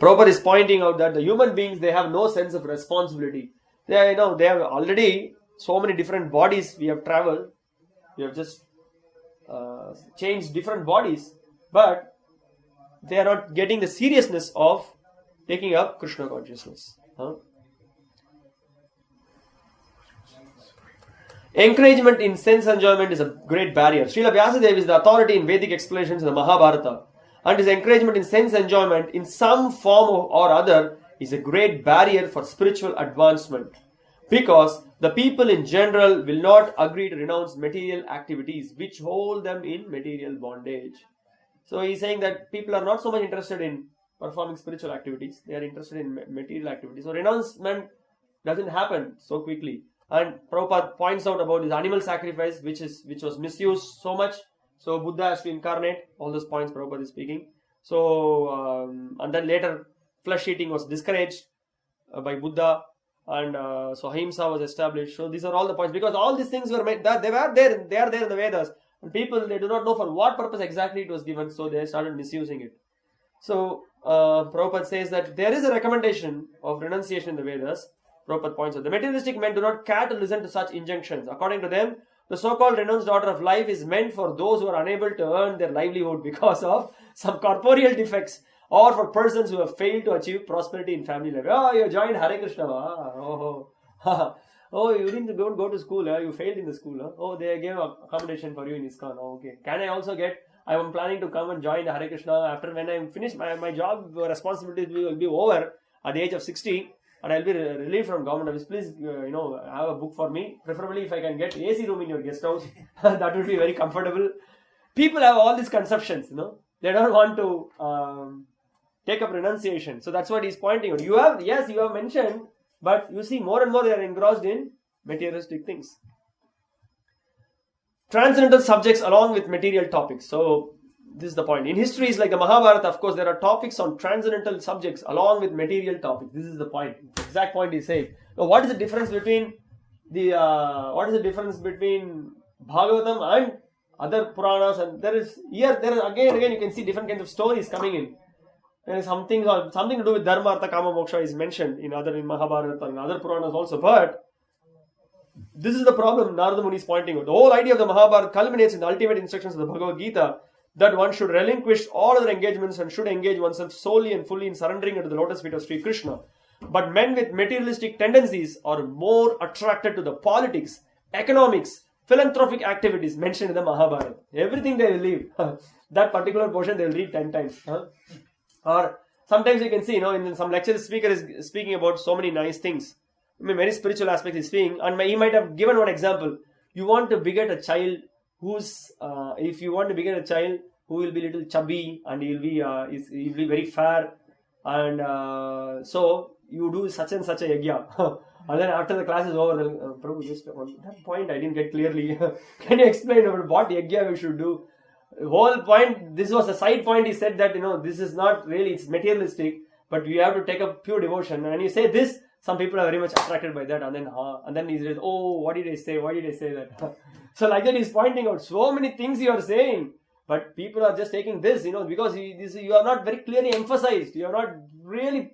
Prabhupada is pointing out that the human beings, they have no sense of responsibility. They have already so many different bodies we have traveled. We have just changed different bodies, but they are not getting the seriousness of taking up Krishna consciousness. Encouragement in sense enjoyment is a great barrier. Srila Vyasadeva is the authority in Vedic explanations in the Mahabharata, and his encouragement in sense enjoyment in some form or other is a great barrier for spiritual advancement, because the people in general will not agree to renounce material activities which hold them in material bondage. So he is saying that people are not so much interested in performing spiritual activities, they are interested in material activities. So renouncement doesn't happen so quickly. And Prabhupada points out about this animal sacrifice which was misused so much. So Buddha has to incarnate. All those points Prabhupada is speaking. So and then later flesh eating was discouraged by Buddha, and so Ahimsa was established. So these are all the points, because all these things were made, that they are there in the Vedas, and people, they do not know for what purpose exactly it was given, so they started misusing it. So Prabhupada says that there is a recommendation of renunciation in the Vedas. Prabhupada points out the materialistic men do not care to listen to such injunctions. According to them, the so-called renounced order of life is meant for those who are unable to earn their livelihood because of some corporeal defects, or for persons who have failed to achieve prosperity in family life. Oh, you joined Hare Krishna. Oh, you didn't go to school. You failed in the school. Oh, they gave accommodation for you in ISKCON. Oh, okay. Can I also get? I am planning to come and join the Hare Krishna after when I am finished my job responsibilities will be over at the age of 60. And I'll be relieved from government office. Please, have a book for me. Preferably, if I can get AC room in your guest house, that would be very comfortable. People have all these conceptions, They don't want to take up renunciation. So that's what he's pointing out. You have mentioned, but you see more and more they are engrossed in materialistic things. Transcendental subjects along with material topics. So this is the point. In histories like the Mahabharata, of course, there are topics on transcendental subjects along with material topics. This is the point. The exact point he's saying. Now, what is the difference between Bhagavatam and other Puranas? And there is again and again you can see different kinds of stories coming in. There is something to do with Dharma, Artha, Kama, Moksha is mentioned in Mahabharata and other Puranas also. But this is the problem Narada Muni is pointing out. The whole idea of the Mahabharata culminates in the ultimate instructions of the Bhagavad Gita, that one should relinquish all other engagements and should engage oneself solely and fully in surrendering unto the lotus feet of Sri Krishna. But men with materialistic tendencies are more attracted to the politics, economics, philanthropic activities mentioned in the Mahabharata. Everything they will leave. That particular portion they will read 10 times. Or sometimes you can see, in some lectures, the speaker is speaking about so many nice things. Many spiritual aspects he's speaking, and he might have given one example. You want to beget a child who will be little chubby and he'll be very fair, and so you do such and such a yajna. And then after the class is over, Prabhu, just on that point I didn't get clearly. Can you explain about what yajna we should do? The whole point, this was a side point. He said that, this is not really, it's materialistic, but we have to take up pure devotion. And you say this, some people are very much attracted by that. And then he says, oh, what did I say? Why did I say that? So like that, he's pointing out so many things you are saying, but people are just taking this, because you are not very clearly emphasized. You are not really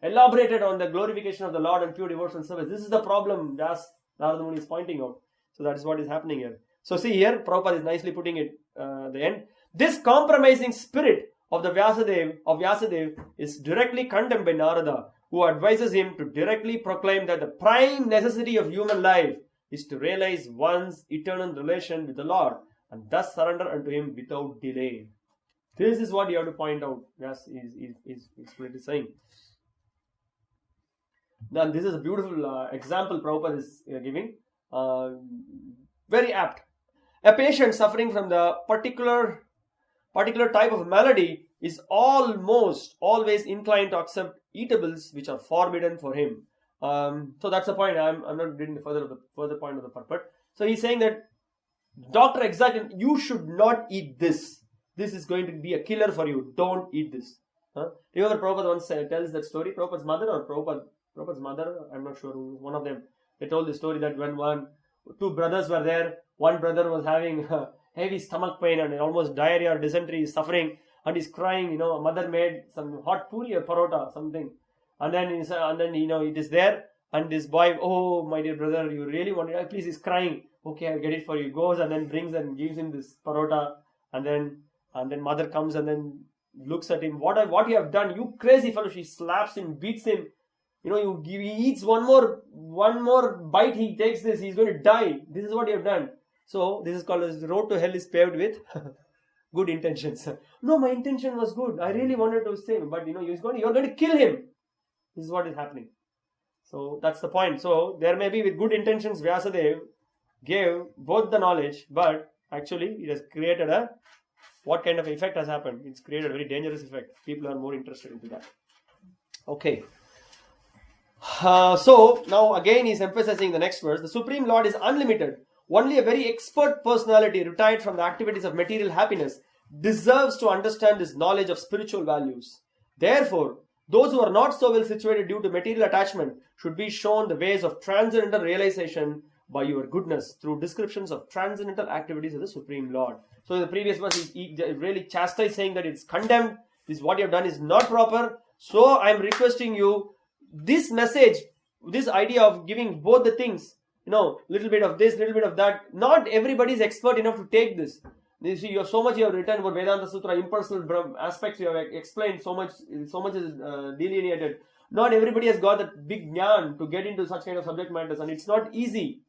elaborated on the glorification of the Lord and pure devotional service. This is the problem that Narada Muni is pointing out. So that is what is happening here. So see here, Prabhupada is nicely putting it at the end. This compromising spirit of Vyasadeva is directly condemned by Narada, who advises him to directly proclaim that the prime necessity of human life is to realize one's eternal relation with the Lord and thus surrender unto him without delay. This is what you have to point out. Yes, is clearly saying. Now this is a beautiful example Prabhupada is giving. Very apt. A patient suffering from the particular type of malady is almost always inclined to accept eatables which are forbidden for him. So that's the point. I'm not getting the further point of the purport. So he's saying that doctor exactly, you should not eat this. This is going to be a killer for you. Don't eat this. Remember Prabhupada once tells that story. Prabhupada's mother, I'm not sure who, one of them. They told the story that when two brothers were there, one brother was having heavy stomach pain and almost diarrhea or dysentery, is suffering and he's crying. A mother made some hot puri or parota, something, and then it is there, and this boy, oh my dear brother, you really want it? Please, he's crying. Okay, I'll get it for you. Goes and then brings and gives him this parota, and then mother comes and then looks at him. What you have done, you crazy fellow! She slaps him, beats him. He eats one more bite. He takes this. He's going to die. This is what you have done. So this is called as the road to hell is paved with good intentions. No, my intention was good. I really wanted to save him, but you're going to kill him. This is what is happening. So that's the point. So there may be with good intentions, Vyasadeva gave both the knowledge, but actually it has created what kind of effect has happened? It's created a very dangerous effect. People are more interested into that. Okay. So now again he's emphasizing the next verse. The Supreme Lord is unlimited. Only a very expert personality retired from the activities of material happiness deserves to understand this knowledge of spiritual values. Therefore, those who are not so well situated due to material attachment should be shown the ways of transcendental realization by your goodness through descriptions of transcendental activities of the Supreme Lord. So in the previous verse, he really chastised, saying that it's condemned. This what you have done is not proper. So I am requesting you, this message, this idea of giving both the things, little bit of this, little bit of that. Not everybody is expert enough to take this. You see, you have written about Vedanta Sutra, impersonal aspects you have explained, so much is delineated. Not everybody has got that big jnana to get into such kind of subject matters, and it's not easy.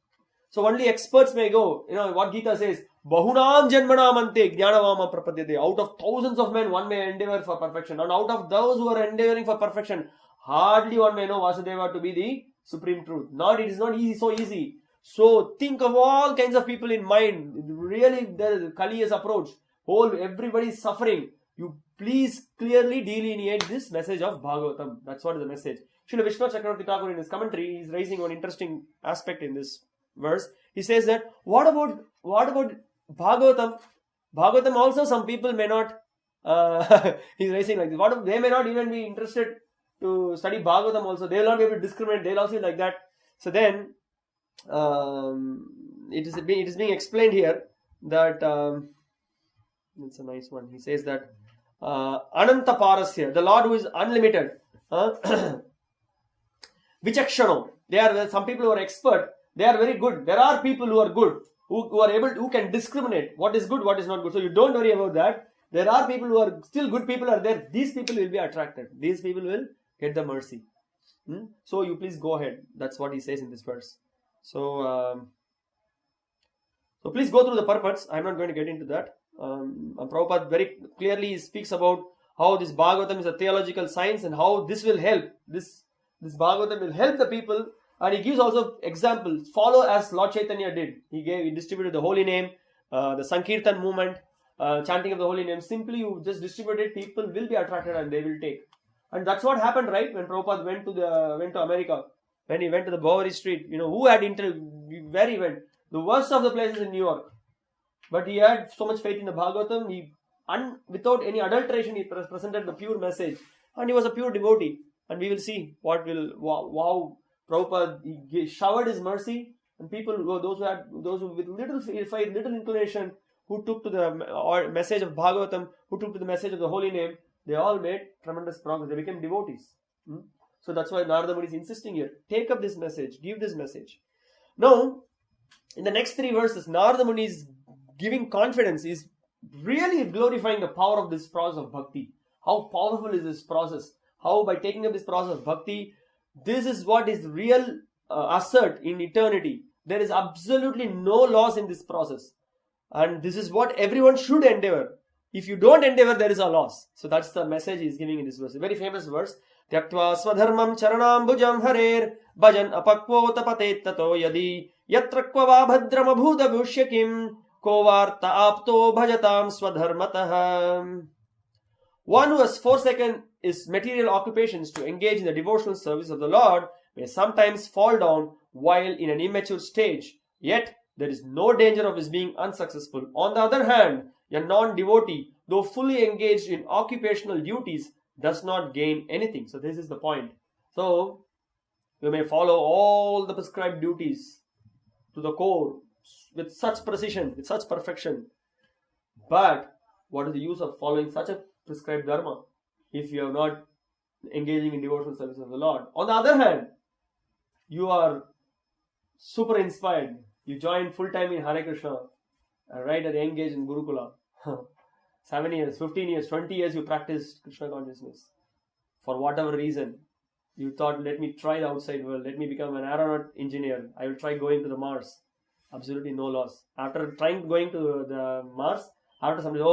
So only experts may go. What Gita says, Bahunam janmanamante jnanavama prapadyate. Out of thousands of men, one may endeavor for perfection. And out of those who are endeavoring for perfection, hardly one may know Vasudeva to be the supreme truth. It is not so easy. So think of all kinds of people in mind. Really, the Kali's approach. Everybody is suffering. You please clearly delineate this message of Bhagavatam. That's what is the message. Srila Vishnu Chakravarti Thakur in his commentary is raising one interesting aspect in this verse. He says that what about Bhagavatam? Bhagavatam also some people may not. He's raising like this. They may not even be interested to study Bhagavatam also. They will not be able to discriminate. They will also be like that. So then it is being explained here that it's a nice one. He says that Ananta Parasya, the Lord who is unlimited, Vichakshano, some people who are expert, they are very good. There are people who are good, who can discriminate what is good, what is not good. So you don't worry about that. There are people who are still good people are there. These people will be attracted. These people will get the mercy. So you please go ahead. That's what he says in this verse. So please go through the purports. I'm not going to get into that. Prabhupada very clearly speaks about how this Bhagavatam is a theological science and how this will help. This Bhagavatam will help the people, and he gives also examples. Follow as Lord Chaitanya did. He distributed the holy name, the Sankirtan movement, chanting of the holy name, simply you just distribute it, people will be attracted and they will take. And that's what happened, right? When Prabhupada went to America, when he went to the Bowery Street, who had where he went? The worst of the places in New York. But he had so much faith in the Bhagavatam, without any adulteration, he presented the pure message. And he was a pure devotee. And we will see wow, Prabhupada, he showered his mercy, and people, those who with little faith, little inclination, who took to the message of Bhagavatam, who took to the message of the holy name, they all made tremendous progress. They became devotees. So that's why Narada Muni is insisting here. Take up this message. Give this message. Now, in the next 3 verses, Narada Muni is giving confidence. Is really glorifying the power of this process of bhakti. How powerful is this process? How by taking up this process of bhakti, this is what is real assert in eternity. There is absolutely no loss in this process. And this is what everyone should endeavor. If you don't endeavor, there is a loss. So that's the message he is giving in this verse. A very famous verse. Tyaktva swadharmam charanam bhujam harer bhajan apakvo tapatet tato yadi yatra kvava bhadram abhuda bhushyakim kovarta apto bhajatam swadharmatah. One who has forsaken his material occupations to engage in the devotional service of the Lord may sometimes fall down while in an immature stage. Yet, there is no danger of his being unsuccessful. On the other hand, a non-devotee, though fully engaged in occupational duties, does not gain anything. So this is the point. So, you may follow all the prescribed duties to the core with such precision, with such perfection. But, what is the use of following such a prescribed dharma if you are not engaging in devotional service of the Lord? On the other hand, you are super inspired. You join full time in Hare Krishna, right at the young age in Gurukula. 7 years, 15 years, 20 years you practiced Krishna consciousness. For whatever reason, you thought, let me try the outside world, let me become an aeronaut engineer, I will try going to the Mars. Absolutely no loss. After trying going to the Mars, after somebody,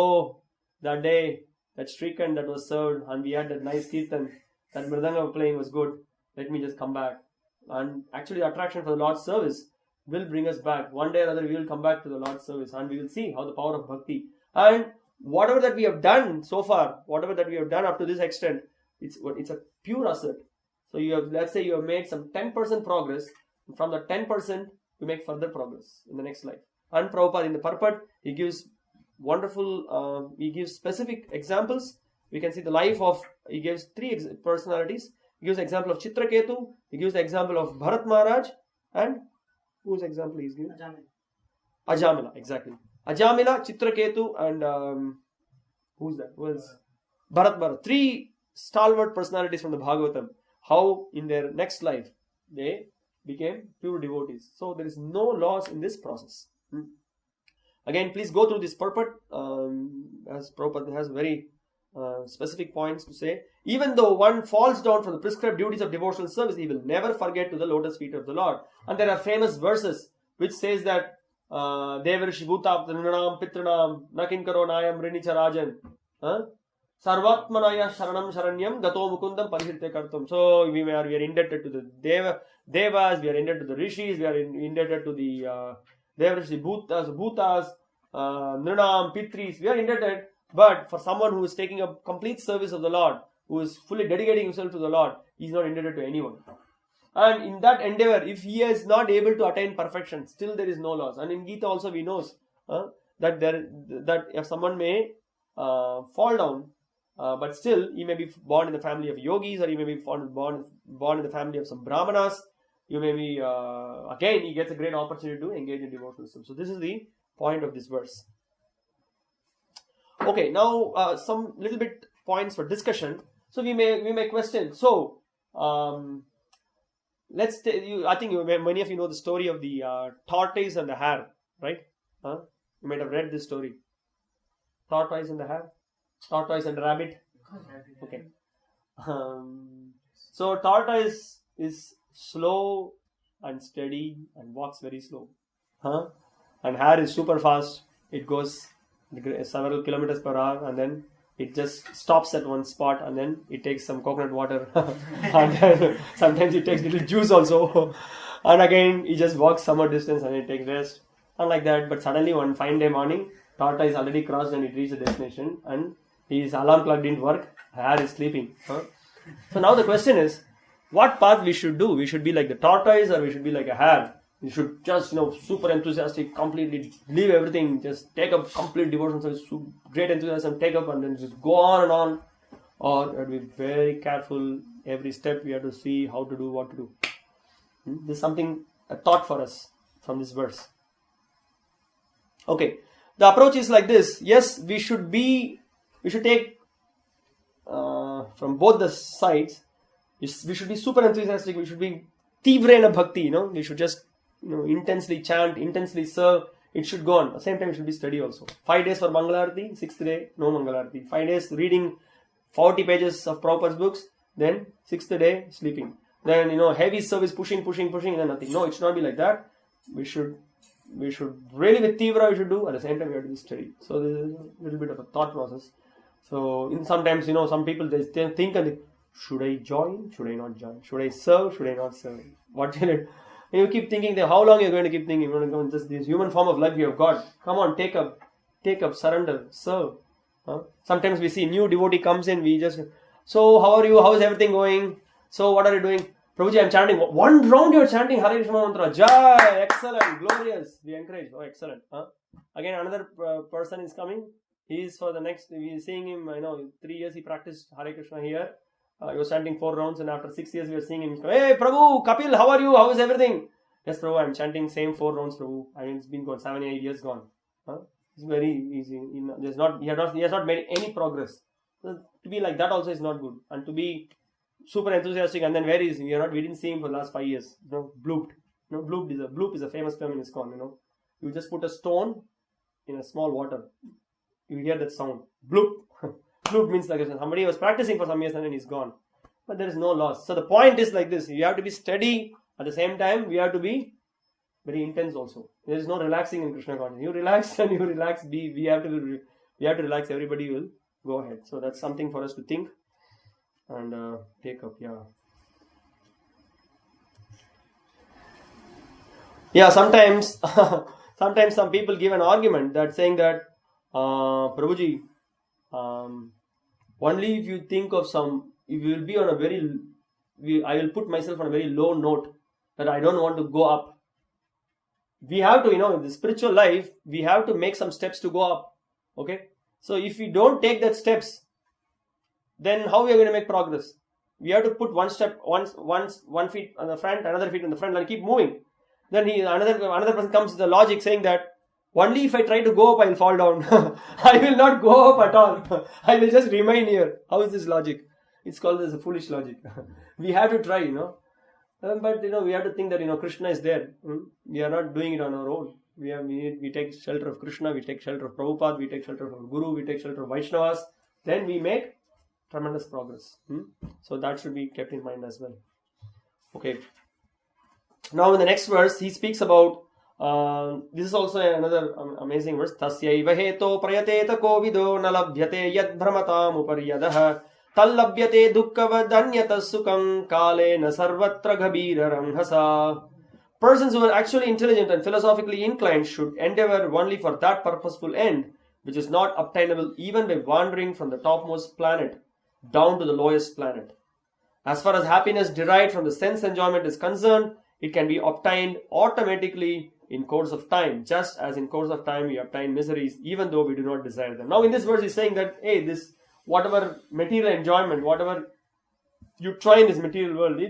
that day, that Shrikant that was served, and we had that nice kirtan, that Mridanga playing was good, let me just come back. And actually the attraction for the Lord's service will bring us back. One day or other we will come back to the Lord's service and we will see how the power of bhakti. And whatever that we have done so far, whatever that we have done up to this extent, it's a pure asset. So let's say you have made some 10% progress. And from the 10%, you make further progress in the next life. And Prabhupada in the purport, he gives wonderful, he gives specific examples. We can see the life of, he gives 3 personalities. He gives the example of Chitraketu, he gives the example of Bharat Maharaj, and whose example he is giving? Ajamila, exactly. Ajamila, Chitraketu, and who's that? Who else? Bharat. 3 stalwart personalities from the Bhagavatam. How in their next life they became pure devotees. So there is no loss in this process. Again, please go through this purport, as Prabhupada has very specific points to say. Even though one falls down from the prescribed duties of devotional service, he will never forget to the lotus feet of the Lord. And there are famous verses which says that Devarishi Bhutap Nrinam Pitranam Nakinkaro Nayam Rinicha Rajan Sarvatmanaya Sharanam Sharanyam Gato Mukundam Parihirte Kartum. So we are indebted to the Devas, we are indebted to the Rishis, we are indebted to the Devarishi Bhutas, Nrinam, Pitris, we are indebted. But for someone who is taking a complete service of the Lord, who is fully dedicating himself to the Lord, he is not indebted to anyone. And in that endeavor, if he is not able to attain perfection, still there is no loss. And in Gita also we know that if someone may fall down, but still he may be born in the family of yogis, or he may be born in the family of some brahmanas. You may be, again, he gets a great opportunity to engage in devotional service. So this is the point of this verse. Okay, now some little bit points for discussion. So we may question. So let's I think many of you know the story of the tortoise and the hare, right? You might have read this story. Tortoise and the hare, tortoise and the rabbit. Okay. So tortoise is slow and steady and walks very slow, and hare is super fast. It goes several kilometers per hour, and then it just stops at one spot, and then it takes some coconut water and then sometimes it takes little juice also, and again it just walks some more distance and it takes rest, and like that. But suddenly one fine day morning, Tortoise already crossed and it reached the destination, and his alarm clock didn't work. Hare is sleeping. So now the question is, what path we should do? We should be like the tortoise, or we should be like a hare? We should just, super enthusiastic, completely leave everything, just take up complete devotion, so great enthusiasm, take up and then just go on and on. Or we have to be very careful. Every step we have to see how to do, what to do. This is something, a thought for us from this verse. Okay, the approach is like this. Yes, we should take from both the sides. We should be super enthusiastic. We should be tivrena bhakti. We should just intensely chant, intensely serve. It should go on. At the same time, it should be steady also. 5 days for Mangalarti, 6th day no Mangalarti. 5 days reading 40 pages of Prabhupada's books, then 6th day sleeping. Then heavy service, pushing, and then nothing. No, it should not be like that. We should really with tivra we should do. At the same time, we have to be steady. So this is a little bit of a thought process. So sometimes some people they think and they, should I join? Should I not join? Should I serve? Should I not serve? What will it? You keep thinking that how long you're going to keep thinking? You're going to go in just this human form of life you have got. Come on, take up, surrender, serve. Sometimes we see new devotee comes in, we just, so how are you? How is everything going? So what are you doing? Prabhuji, I'm chanting. 1 round you're chanting Hare Krishna mantra. Jai, excellent, glorious. We encourage. Oh, excellent. Again, another person is coming. He is for the next, we are seeing him, 3 years he practiced Hare Krishna here. He was chanting 4 rounds, and after 6 years we are seeing him. Hey, Prabhu, Kapil, how are you? How is everything? Yes, Prabhu, I'm chanting same 4 rounds, Prabhu. I mean, it's been gone 7, 8 years gone. It's very easy. He has not made any progress. So, to be like that also is not good. And to be super enthusiastic and then where is he? We didn't see him for the last 5 years. Blooped. Bloop is a famous term in ISKCON. You just put a stone in a small water. You hear that sound. Bloop. Bloop means like somebody was practicing for some years and then he's gone. But there is no loss. So the point is like this. You have to be steady. At the same time, we have to be very intense also. There is no relaxing in Krishna consciousness. You relax and you relax. We have to relax. Everybody will go ahead. So that's something for us to think and take up. Yeah. Sometimes some people give an argument that saying that Prabhuji, only if you think of if you will be on I will put myself on a very low note that I don't want to go up. We have to, in the spiritual life, we have to make some steps to go up. Okay? So if we don't take that steps, then how we are going to make progress? We have to put one step, one feet on the front, another feet on the front, and keep moving. Then another person comes with the logic saying that only if I try to go up, I will fall down. I will not go up at all. I will just remain here. How is this logic? It's called as a foolish logic. We have to try, But we have to think that Krishna is there. We are not doing it on our own. We take shelter of Krishna, we take shelter of Prabhupada, we take shelter of our Guru, we take shelter of Vaishnavas. Then we make tremendous progress. So that should be kept in mind as well. Okay. Now in the next verse, he speaks about this is also another amazing verse. Tasyaiva heto prayateta kovido nalabhyate yad brahmatam uparyadah tallabhyate dukkavadanyata sukam kale na sarvatra ghabira ranghasa. Persons who are actually intelligent and philosophically inclined should endeavor only for that purposeful end, which is not obtainable even by wandering from the topmost planet down to the lowest planet. As far as happiness derived from the sense enjoyment is concerned, it can be obtained automatically in course of time, just as in course of time we obtain miseries even though we do not desire them. Now in this verse he's saying that, hey, this whatever material enjoyment, whatever you try in this material world,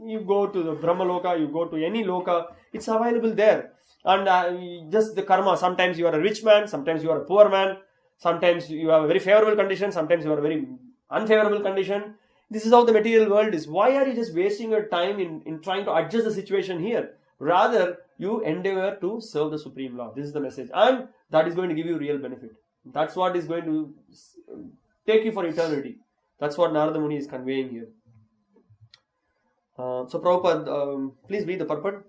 you go to the Brahma Loka, you go to any Loka, it's available there. And just the karma, sometimes you are a rich man, sometimes you are a poor man, sometimes you have a very favorable condition, sometimes you are a very unfavorable condition. This is how the material world is. Why are you just wasting your time in trying to adjust the situation here? Rather, you endeavor to serve the Supreme Lord. This is the message. And that is going to give you real benefit. That's what is going to take you for eternity. That's what Narada Muni is conveying here. So Prabhupada, please read the purport.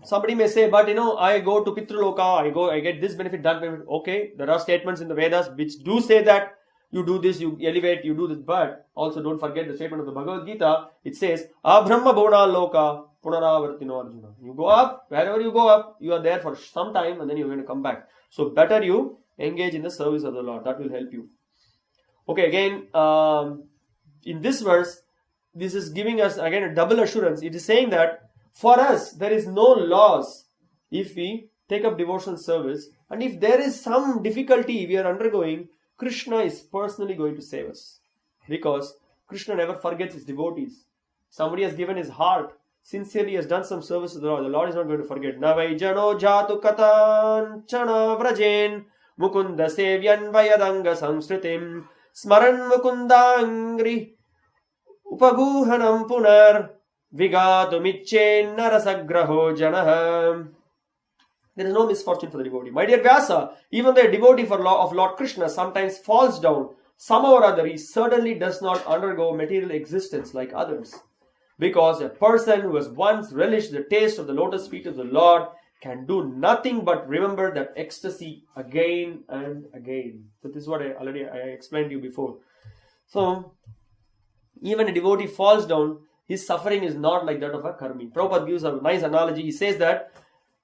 Somebody may say, but I go to Pitraloka, I get this benefit, that benefit. Okay, there are statements in the Vedas which do say that you do this, you elevate, you do this. But also don't forget the statement of the Bhagavad Gita. It says, Abrahma Bhona Loka Punaravartino Arjuna. You go up, wherever you go up, you are there for some time and then you're going to come back. So better you engage in the service of the Lord. That will help you. Okay, again, in this verse, this is giving us again a double assurance. It is saying that for us, there is no loss if we take up devotional service. And if there is some difficulty we are undergoing, Krishna is personally going to save us. Because Krishna never forgets his devotees. Somebody has given his heart, sincerely has done some service to the Lord is not going to forget. Navai jano jatu katan chana vrajen mukunda sevyan vayadanga samsritim smaran mukundangri upaguhanam punar vigatumichen narasagraho janah. There is no misfortune for the devotee. My dear Vyasa, even the devotee of Lord Krishna sometimes falls down. Somehow or other, he certainly does not undergo material existence like others. Because a person who has once relished the taste of the lotus feet of the Lord can do nothing but remember that ecstasy again and again. So this is what I explained to you before. So, even a devotee falls down, his suffering is not like that of a karmi. Prabhupada gives a nice analogy. He says that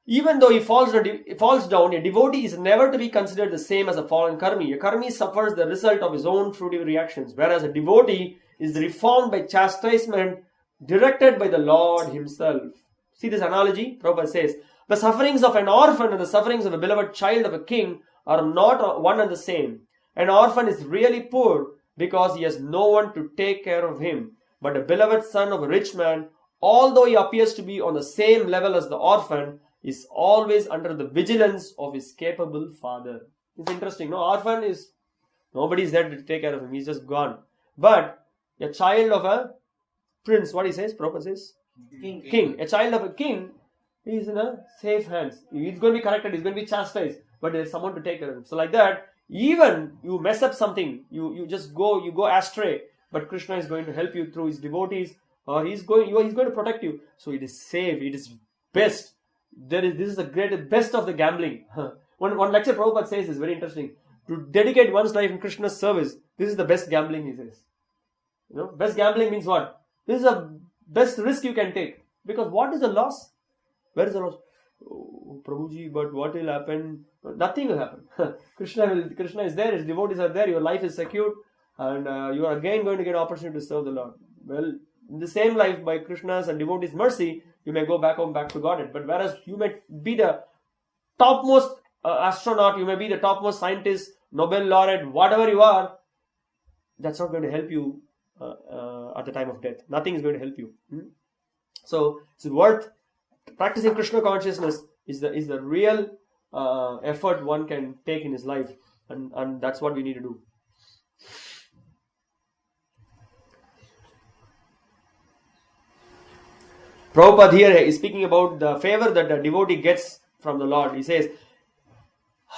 even though he falls down, a devotee is never to be considered the same as a fallen karmi. A karmi suffers the result of his own fruitive reactions, whereas a devotee is reformed by chastisement directed by the Lord himself. See this analogy? Prabhupada says, the sufferings of an orphan and the sufferings of a beloved child of a king are not one and the same. An orphan is really poor because he has no one to take care of him. But a beloved son of a rich man, although he appears to be on the same level as the orphan, is always under the vigilance of his capable father. It's interesting. No, orphan is, nobody is there to take care of him. He's just gone. But a child of a prince, what he says? Prabhupada says? King. A child of a king is in a safe hands. He's going to be corrected. He's going to be chastised. But there's someone to take care of him. So like that, even you mess up something, you go astray. But Krishna is going to help you through his devotees, or he's going to protect you. So it is safe. It is best. This is the greatest, best of the gambling. One lecture Prabhupada says is very interesting. To dedicate one's life in Krishna's service, this is the best gambling, he says. You know, best gambling means what? This is the best risk you can take. Because what is the loss? Where is the loss? Oh, Prabhuji, but what will happen? Nothing will happen. Krishna is there, his devotees are there, your life is secured, and you are again going to get opportunity to serve the Lord. Well, in the same life, by Krishna's and devotees' mercy, you may go back home, back to Godhead. But whereas you may be the topmost astronaut, you may be the topmost scientist, Nobel laureate, whatever you are, that's not going to help you at the time of death. Nothing is going to help you. So it's worth practicing Krishna consciousness is the real effort one can take in his life, and that's what we need to do. Prabhupada here is speaking about the favor that the devotee gets from the Lord. He says,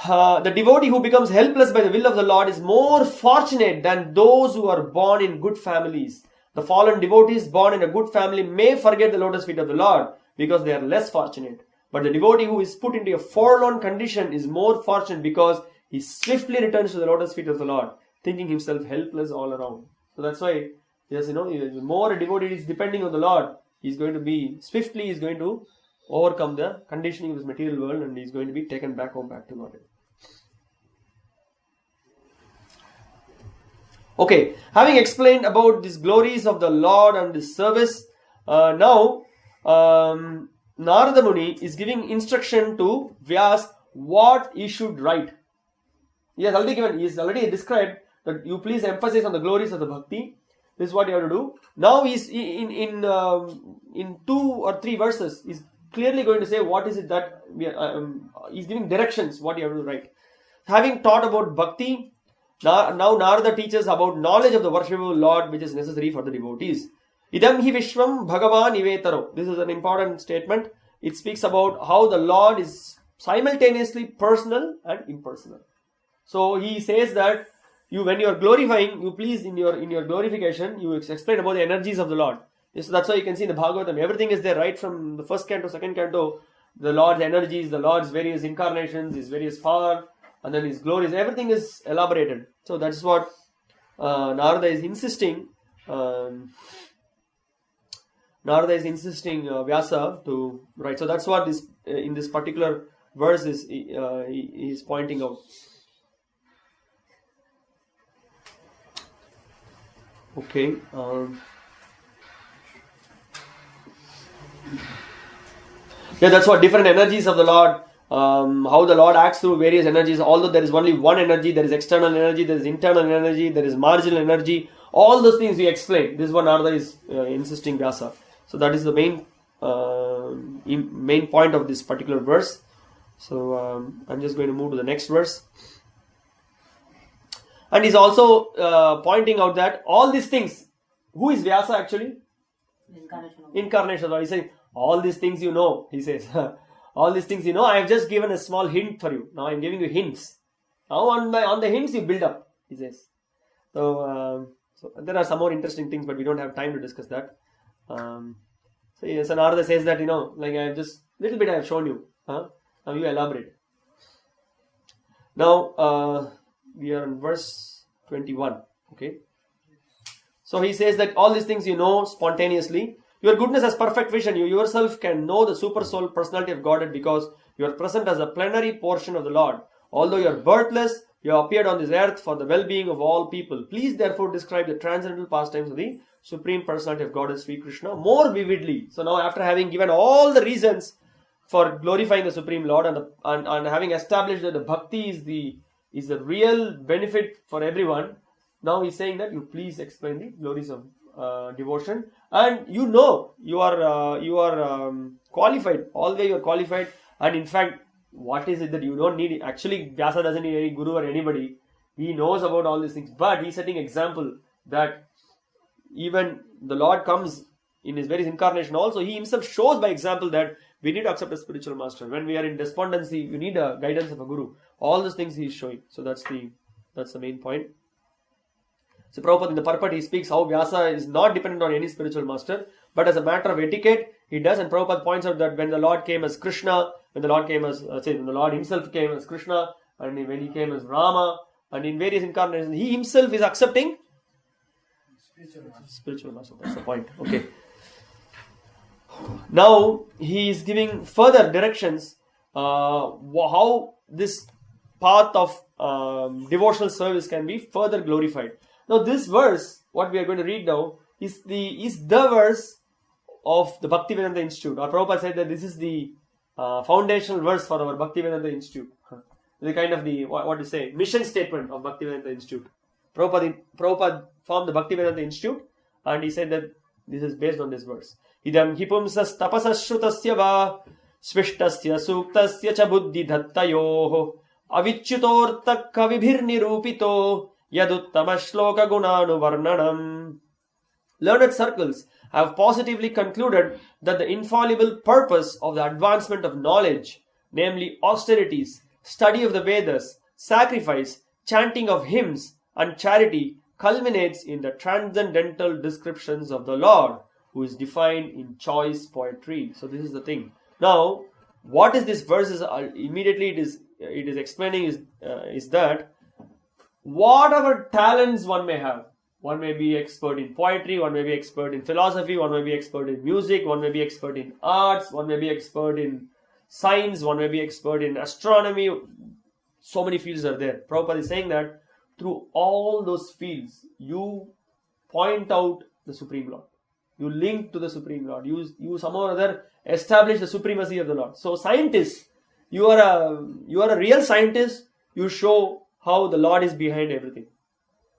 the devotee who becomes helpless by the will of the Lord is more fortunate than those who are born in good families. The fallen devotees born in a good family may forget the lotus feet of the Lord because they are less fortunate. But the devotee who is put into a forlorn condition is more fortunate because he swiftly returns to the lotus feet of the Lord, thinking himself helpless all around. So that's why, the more a devotee is depending on the Lord, he's going to overcome the conditioning of this material world, and he's going to be taken back home, back to Godhead. Okay, having explained about these glories of the Lord and this service, now Narada Muni is giving instruction to Vyas what he should write. He has already described that you please emphasize on the glories of the bhakti. This is what you have to do. Now he's in 2 or 3 verses. He's clearly going to say what is it that he's giving directions what you have to write. Having taught about bhakti, now Narada teaches about knowledge of the worshipable Lord, which is necessary for the devotees. Idam hi vishwam bhagavan ivetaro. This is an important statement. It speaks about how the Lord is simultaneously personal and impersonal. So he says that when you are glorifying, you please in your glorification, you explain about the energies of the Lord. So that's why you can see in the Bhagavatam, everything is there right from the first canto, second canto, the Lord's energies, the Lord's various incarnations, His various power, and then His glories, everything is elaborated. So that's what Narada is insisting Vyasa to write. So that's what this in this particular verse is he is pointing out. Okay. That's what different energies of the Lord, how the Lord acts through various energies. Although there is only one energy, there is external energy, there is internal energy, there is marginal energy. All those things we explain. This is what Narada is insisting Vyasa. So that is the main point of this particular verse. So I'm just going to move to the next verse. And he's also pointing out that all these things, who is Vyasa actually? Incarnation. He's saying, all these things you know, he says. All these things you know, I have just given a small hint for you. Now I'm giving you hints. Now on the hints you build up, he says. So there are some more interesting things, but we don't have time to discuss that. So Narada says that, like I have just, little bit I have shown you. Now you elaborate. Now, we are in verse 21. Okay. So he says that all these things you know spontaneously. Your goodness has perfect vision. You yourself can know the super soul personality of Godhead because you are present as a plenary portion of the Lord. Although you are birthless, you have appeared on this earth for the well-being of all people. Please therefore describe the transcendental pastimes of the Supreme Personality of Godhead, Sri Krishna, more vividly. So now after having given all the reasons for glorifying the Supreme Lord and having established that the bhakti is the real benefit for everyone, now he's saying that you please explain the glories of devotion, and you are qualified. All the way you are qualified, and in fact, what is it that you don't need? Actually, Vyasa doesn't need any guru or anybody. He knows about all these things, but he's setting example that even the Lord comes in his various incarnation. Also, he himself shows by example that we need to accept a spiritual master. When we are in despondency, you need a guidance of a guru. All these things he is showing. So that's the main point. So Prabhupada in the purport he speaks how Vyasa is not dependent on any spiritual master, but as a matter of etiquette he does, and Prabhupada points out that when the Lord came as Krishna, when the Lord himself came as Krishna, and when he came as Rama, and in various incarnations, he himself is accepting spiritual master. That's the point. Okay. Now he is giving further directions how this path of devotional service can be further glorified. Now this verse, what we are going to read now, is the verse of the Bhakti-Vedanta Institute. Or Prabhupada said that this is the foundational verse for our Bhakti-Vedanta Institute. The kind of mission statement of Bhakti-Vedanta Institute. Prabhupada formed the Bhakti-Vedanta Institute, and he said that this is based on this verse. Idam hipumsas tapasas shrutasya va svishtasya suktasya cha buddhi dhattayoho avichyutortak kavibhir nirupito yaduttama shloka gunanu varnanam. Learned circles have positively concluded that the infallible purpose of the advancement of knowledge, namely austerities, study of the Vedas, sacrifice, chanting of hymns, and charity, culminates in the transcendental descriptions of the Lord, who is defined in choice poetry. So this is the thing. Now, what is this verse? Immediately it is explaining is that whatever talents one may have, one may be expert in poetry, one may be expert in philosophy, one may be expert in music, one may be expert in arts, one may be expert in science, one may be expert in astronomy. So many fields are there. Prabhupada is saying that through all those fields, you point out the Supreme Lord. You link to the Supreme Lord. You somehow or other establish the supremacy of the Lord. So scientists, you are a real scientist. You show how the Lord is behind everything.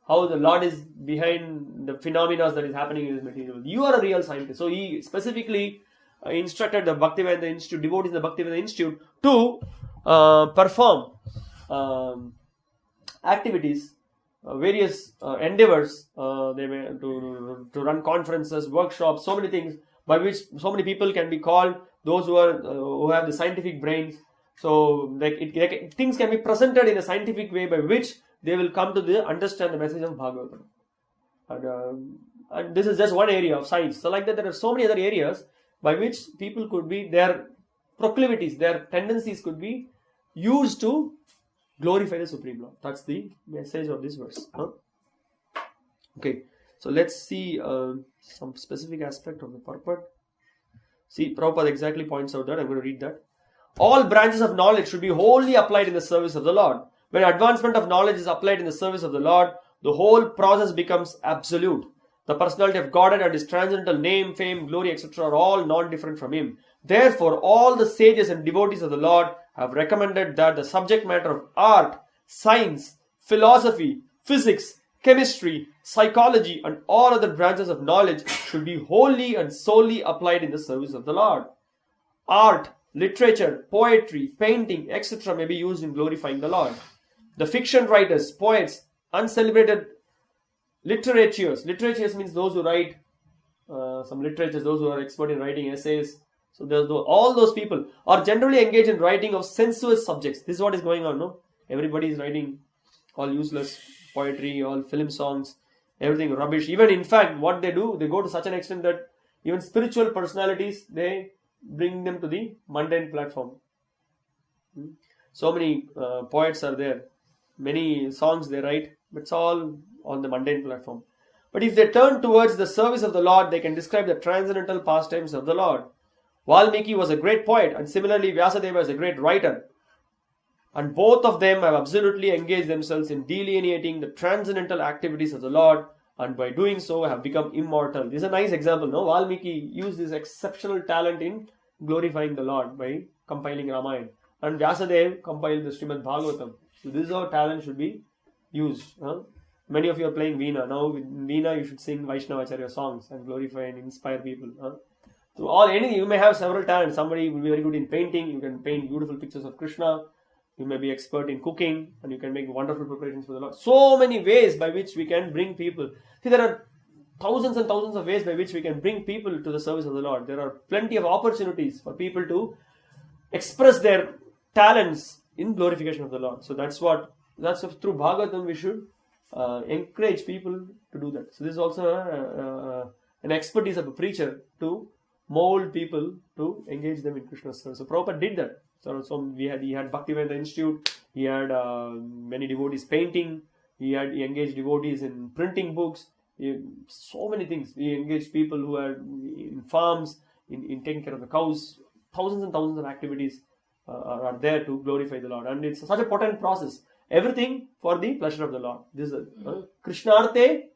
How the Lord is behind the phenomena that is happening in this material world. You are a real scientist. So he specifically instructed the Bhakti-Vedanta Institute, devotees in the Bhakti-Vedanta Institute to perform activities, various endeavors. They may to run conferences, workshops, so many things by which so many people can be called. Those who have the scientific brains. So things can be presented in a scientific way by which they will come to understand the message of Bhagavatam. And this is just one area of science. So like that, there are so many other areas by which people could be, their proclivities, their tendencies could be used to glorify the Supreme Lord. That's the message of this verse. Okay, so let's see some specific aspect of the purport. See, Prabhupada exactly points out that. I'm going to read that. All branches of knowledge should be wholly applied in the service of the Lord. When advancement of knowledge is applied in the service of the Lord, the whole process becomes absolute. The personality of Godhead and His transcendental name, fame, glory, etc. are all non-different from Him. Therefore, all the sages and devotees of the Lord have recommended that the subject matter of art, science, philosophy, physics, chemistry, psychology, and all other branches of knowledge should be wholly and solely applied in the service of the Lord. Art, literature, poetry, painting, etc. may be used in glorifying the Lord. The fiction writers, poets, uncelebrated literatures. Literatures means those who write some literatures, those who are expert in writing essays. So all those people are generally engaged in writing of sensuous subjects. This is what is going on, no? Everybody is writing all useless poetry, all film songs, everything rubbish. Even in fact, what they do, they go to such an extent that even spiritual personalities, they bring them to the mundane platform. So many poets are there. Many songs they write, but it's all on the mundane platform. But if they turn towards the service of the Lord, they can describe the transcendental pastimes of the Lord. Valmiki was a great poet, and similarly Vyasadeva is a great writer. And both of them have absolutely engaged themselves in delineating the transcendental activities of the Lord, and by doing so have become immortal. This is a nice example, no? Valmiki used his exceptional talent in glorifying the Lord by compiling Ramayana. And Vyasadeva compiled the Srimad Bhagavatam. So this is how talent should be used. Many of you are playing Veena. Now in Veena you should sing Vaishnavacharya songs and glorify and inspire people. So you may have several talents. Somebody will be very good in painting. You can paint beautiful pictures of Krishna. You may be expert in cooking and you can make wonderful preparations for the Lord. So many ways by which we can bring people. See, there are thousands and thousands of ways by which we can bring people to the service of the Lord. There are plenty of opportunities for people to express their talents in glorification of the Lord. So that's through Bhagavatam we should encourage people to do that. So this is also an expertise of a preacher to mold people to engage them in Krishna's service. So Prabhupada did that. So he had Bhakti-vaibhava Institute. He had many devotees painting. He engaged devotees in printing books. So many things. He engaged people who are in farms, in taking care of the cows. Thousands and thousands of activities are there to glorify the Lord, and it's such a potent process. Everything for the pleasure of the Lord. This is Krishnarte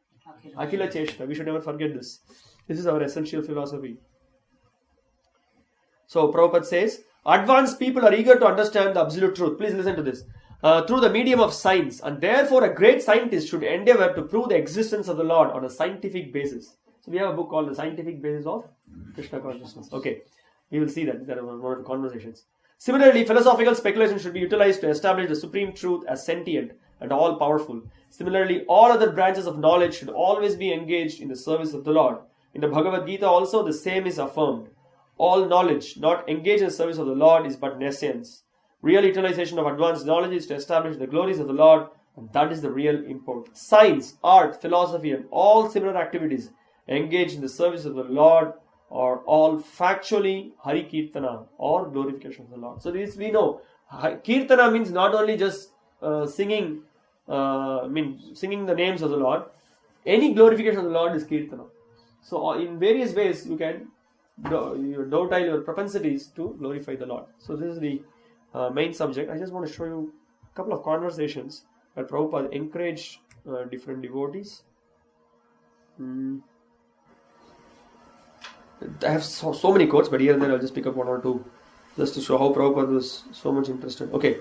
Akila Cheshta. We should never forget this. This is our essential philosophy. So Prabhupada says, advanced people are eager to understand the absolute truth. Please listen to this. Through the medium of science, and therefore a great scientist should endeavor to prove the existence of the Lord on a scientific basis. So we have a book called The Scientific Basis of Krishna Consciousness. Okay, we will see that. There are one of the conversations. Similarly, philosophical speculation should be utilized to establish the supreme truth as sentient and all-powerful. Similarly, all other branches of knowledge should always be engaged in the service of the Lord. In the Bhagavad Gita also, the same is affirmed. All knowledge not engaged in the service of the Lord is but nescience. Real utilization of advanced knowledge is to establish the glories of the Lord, and that is the real import. Science, art, philosophy, and all similar activities engaged in the service of the Lord are all factually Hari Kirtana or glorification of the Lord. So this we know. Kirtana means not only just singing the names of the Lord. Any glorification of the Lord is Kirtana. So in various ways you can dovetail your propensities to glorify the Lord. So this is the main subject. I just want to show you a couple of conversations where Prabhupada encouraged different devotees. I have so many quotes, but here and there I'll just pick up one or two just to show how Prabhupada was so much interested. Okay.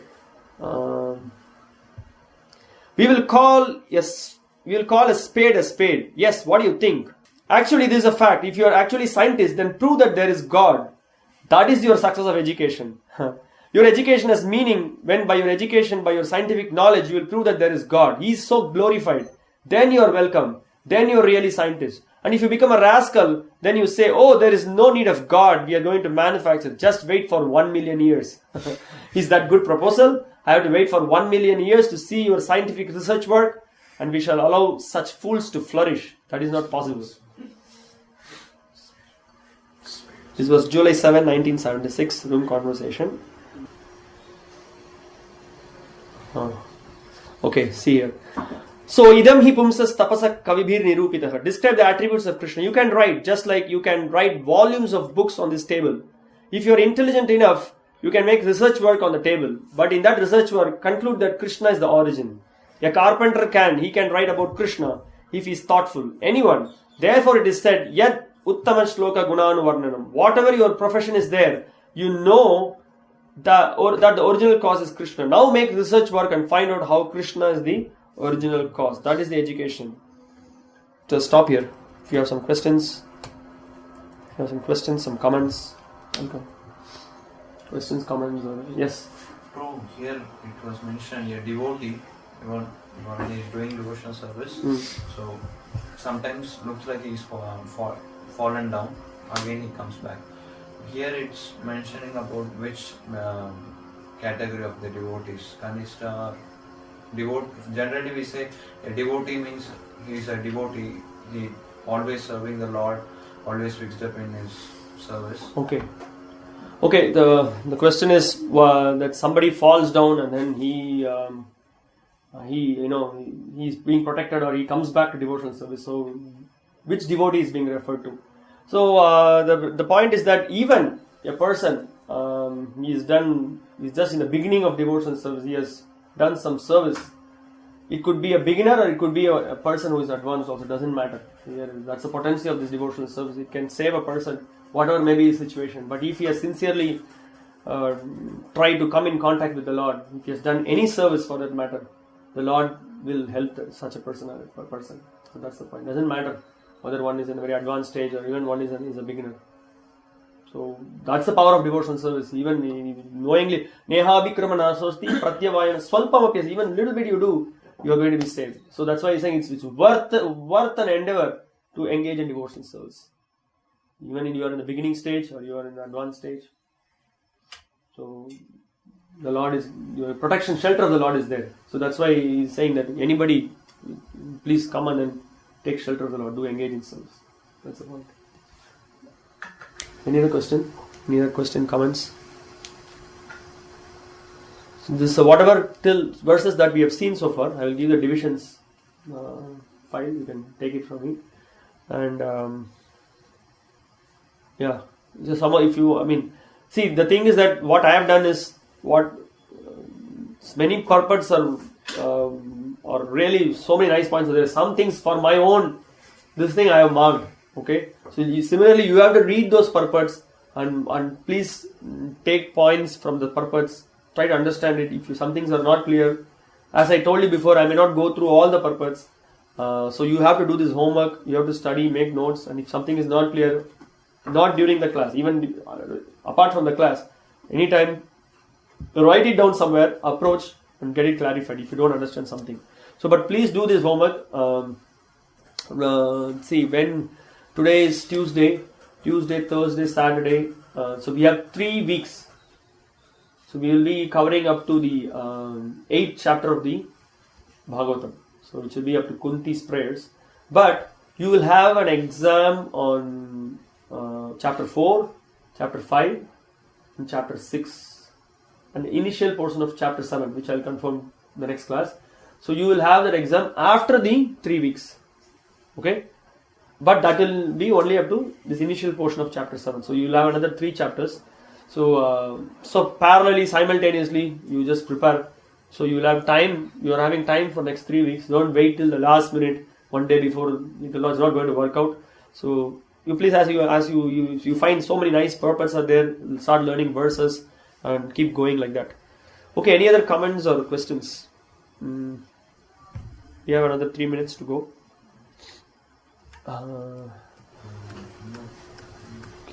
We will call a spade a spade. Yes, what do you think? Actually, this is a fact. If you are actually scientists, then prove that there is God. That is your success of education. Your education has meaning when by your education, by your scientific knowledge, you will prove that there is God. He is so glorified. Then you are welcome. Then you are really scientist. And if you become a rascal, then you say, oh, there is no need of God. We are going to manufacture. Just wait for 1 million years. Is that good proposal? I have to wait for 1 million years to see your scientific research work, and we shall allow such fools to flourish. That is not possible. This was July 7, 1976, room conversation. Okay, see here. So, idam hi pumsas tapasa kavibhir nirupitah. Describe the attributes of Krishna. You can write, just like you can write volumes of books on this table. If you are intelligent enough, you can make research work on the table. But in that research work, conclude that Krishna is the origin. A carpenter he can write about Krishna if he is thoughtful. Anyone. Therefore it is said, Yad uttama shloka gunanuvarnanam. Whatever your profession is there, you know that the original cause is Krishna. Now make research work and find out how Krishna is the original cause. That is the education. Just stop here. If you have some questions, some comments, welcome. Questions, comments, yes.
True, here it was mentioned a devotee when he is doing devotional service. So sometimes looks like he is fallen down. Again he comes back. Here it's mentioning about which category of the devotees. Kanishta, generally we say a devotee means he is a devotee. He always serving the Lord, always fixed up in his service.
Okay. The question is that somebody falls down and then he's being protected, or he comes back to devotional service. So which devotee is being referred to? So the point is that even a person he's just in the beginning of devotional service, he has done some service. It could be a beginner or it could be a person who is advanced also, doesn't matter. That's the potency of this devotional service. It can save a person, whatever may be his situation. But if he has sincerely tried to come in contact with the Lord, if he has done any service for that matter, the Lord will help such a person. So that's the point. Doesn't matter whether one is in a very advanced stage or even one is a beginner. So that's the power of devotional service. Even knowingly, neha abhikrama nasosti pratyavayana swalpam, even little bit you do, you are going to be saved. So that's why he's saying it's worth an endeavor to engage in devotional service. Even if you are in the beginning stage or you are in the advanced stage. So the Lord is, your protection, shelter of the Lord is there. So that's why he's saying that anybody, please come and then take shelter of the Lord, do engage in service. That's the point. Any other question, comments? So this whatever till verses that we have seen so far, I will give the divisions file. You can take it from me. And just somehow see, the thing is that what I have done is what many purports are really so many nice points. So there are some things for my own, this thing I have marked. Okay, so similarly you have to read those purports and please take points from the purports. Try to understand it. If some things are not clear, as I told you before, I may not go through all the purports. So you have to do this homework. You have to study, make notes, and if something is not clear, not during the class, even apart from the class, anytime, write it down somewhere, approach and get it clarified if you don't understand something. So, but please do this homework. See, when today is Tuesday, Thursday, Saturday. So we have 3 weeks. So we will be covering up to the 8th chapter of the Bhagavatam. So which will be up to Kunti's prayers. But you will have an exam on chapter 4, chapter 5 and chapter 6 and the initial portion of chapter 7, which I will confirm in the next class. So you will have that exam after the 3 weeks. Okay? But that will be only up to this initial portion of chapter 7. So you will have another 3 chapters. So parallelly, simultaneously, you just prepare. So you will have time, you are having time for next 3 weeks. Don't wait till the last minute, one day before, it's not going to work out. So you please, as you find so many nice purports are there, start learning verses and keep going like that. Okay, any other comments or questions? We have another 3 minutes to go. Okay,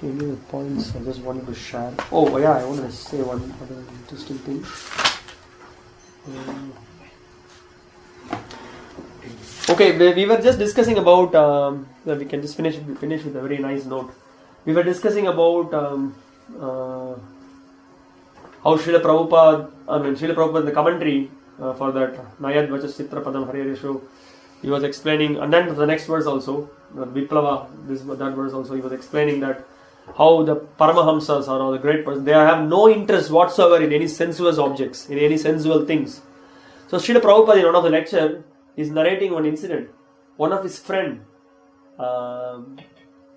any other points I just wanted to share? Oh yeah, I wanted to say one other interesting thing. Okay, we were just discussing about, we can just finish with a very nice note. We were discussing about how Srila Prabhupada in the commentary for that Nayad Vachas Chitra Padam Hariyarisho, he was explaining, and then the next verse also, Viplava, that verse also, he was explaining that how the Paramahamsas or all the great persons, they have no interest whatsoever in any sensuous objects, in any sensual things. So Srila Prabhupada in one of the lecture, he's narrating one incident. One of his friend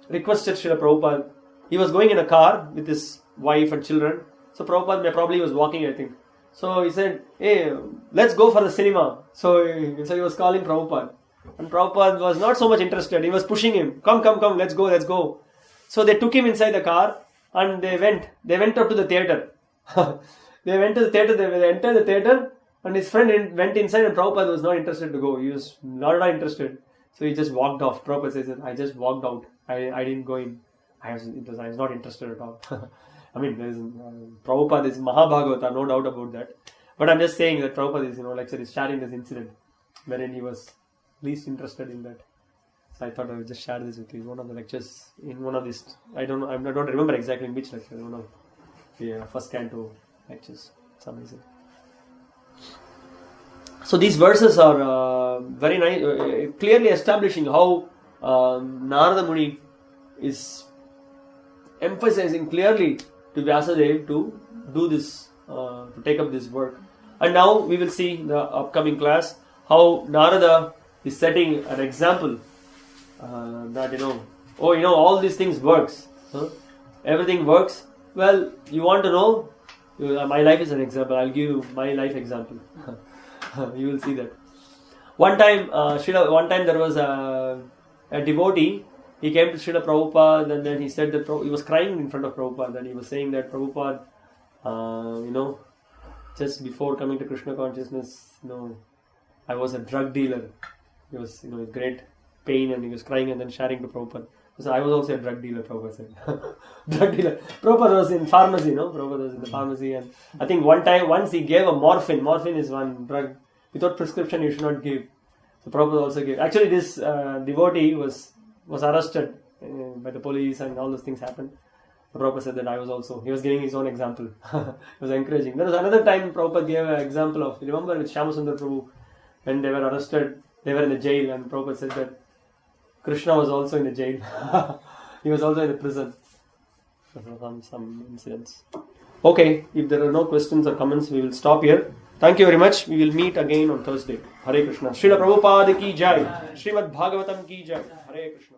requested Srila Prabhupada. He was going in a car with his wife and children. So Prabhupada probably was walking, I think. So he said, hey, let's go for the cinema. So he was calling Prabhupada. And Prabhupada was not so much interested. He was pushing him. Come, let's go. So they took him inside the car and they went up to the theater. They went to the theater, they entered the theater and his friend went inside and Prabhupada was not interested to go. He was not interested. So he just walked off. Prabhupada says, I just walked out. I didn't go in. I was not interested at all. I mean, there is Prabhupada is Mahabhagavata, no doubt about that. But I'm just saying that Prabhupada is, lecture is sharing this incident wherein he was least interested in that. So I thought I would just share this with you. One of the lectures in one of these, I don't remember exactly in which lecture. One of the first canto lectures. It's amazing. So these verses are very nice, clearly establishing how Narada Muni is emphasizing clearly to Vyasadeva to do this, to take up this work. And now we will see in the upcoming class how Narada is setting an example that all these things works. Everything works. Well, you want to know? My life is an example. I'll give you my life example. You will see that. One time there was a devotee. He came to Srila Prabhupada and then he said that he was crying in front of Prabhupada and he was saying that Prabhupada, just before coming to Krishna consciousness, I was a drug dealer. He was, with great pain and he was crying and then sharing to Prabhupada. So I was also a drug dealer, Prabhupada said. Drug dealer. Prabhupada was in pharmacy, Prabhupada was in the pharmacy and I think once he gave a morphine. Morphine is one drug. Without prescription you should not give. So Prabhupada also gave. Actually this devotee was arrested by the police and all those things happened. Prabhupada said that he was giving his own example. He was encouraging. There was another time Prabhupada gave an example of, remember with Shyamasundar Prabhu, when they were arrested, they were in the jail and Prabhupada said that Krishna was also in the jail. He was also in the prison. Some incidents. Okay, if there are no questions or comments, we will stop here. Thank you very much. We will meet again on Thursday. Hare Krishna. Srila Prabhupada ki jai. Srimad Bhagavatam ki jai. Hare Krishna.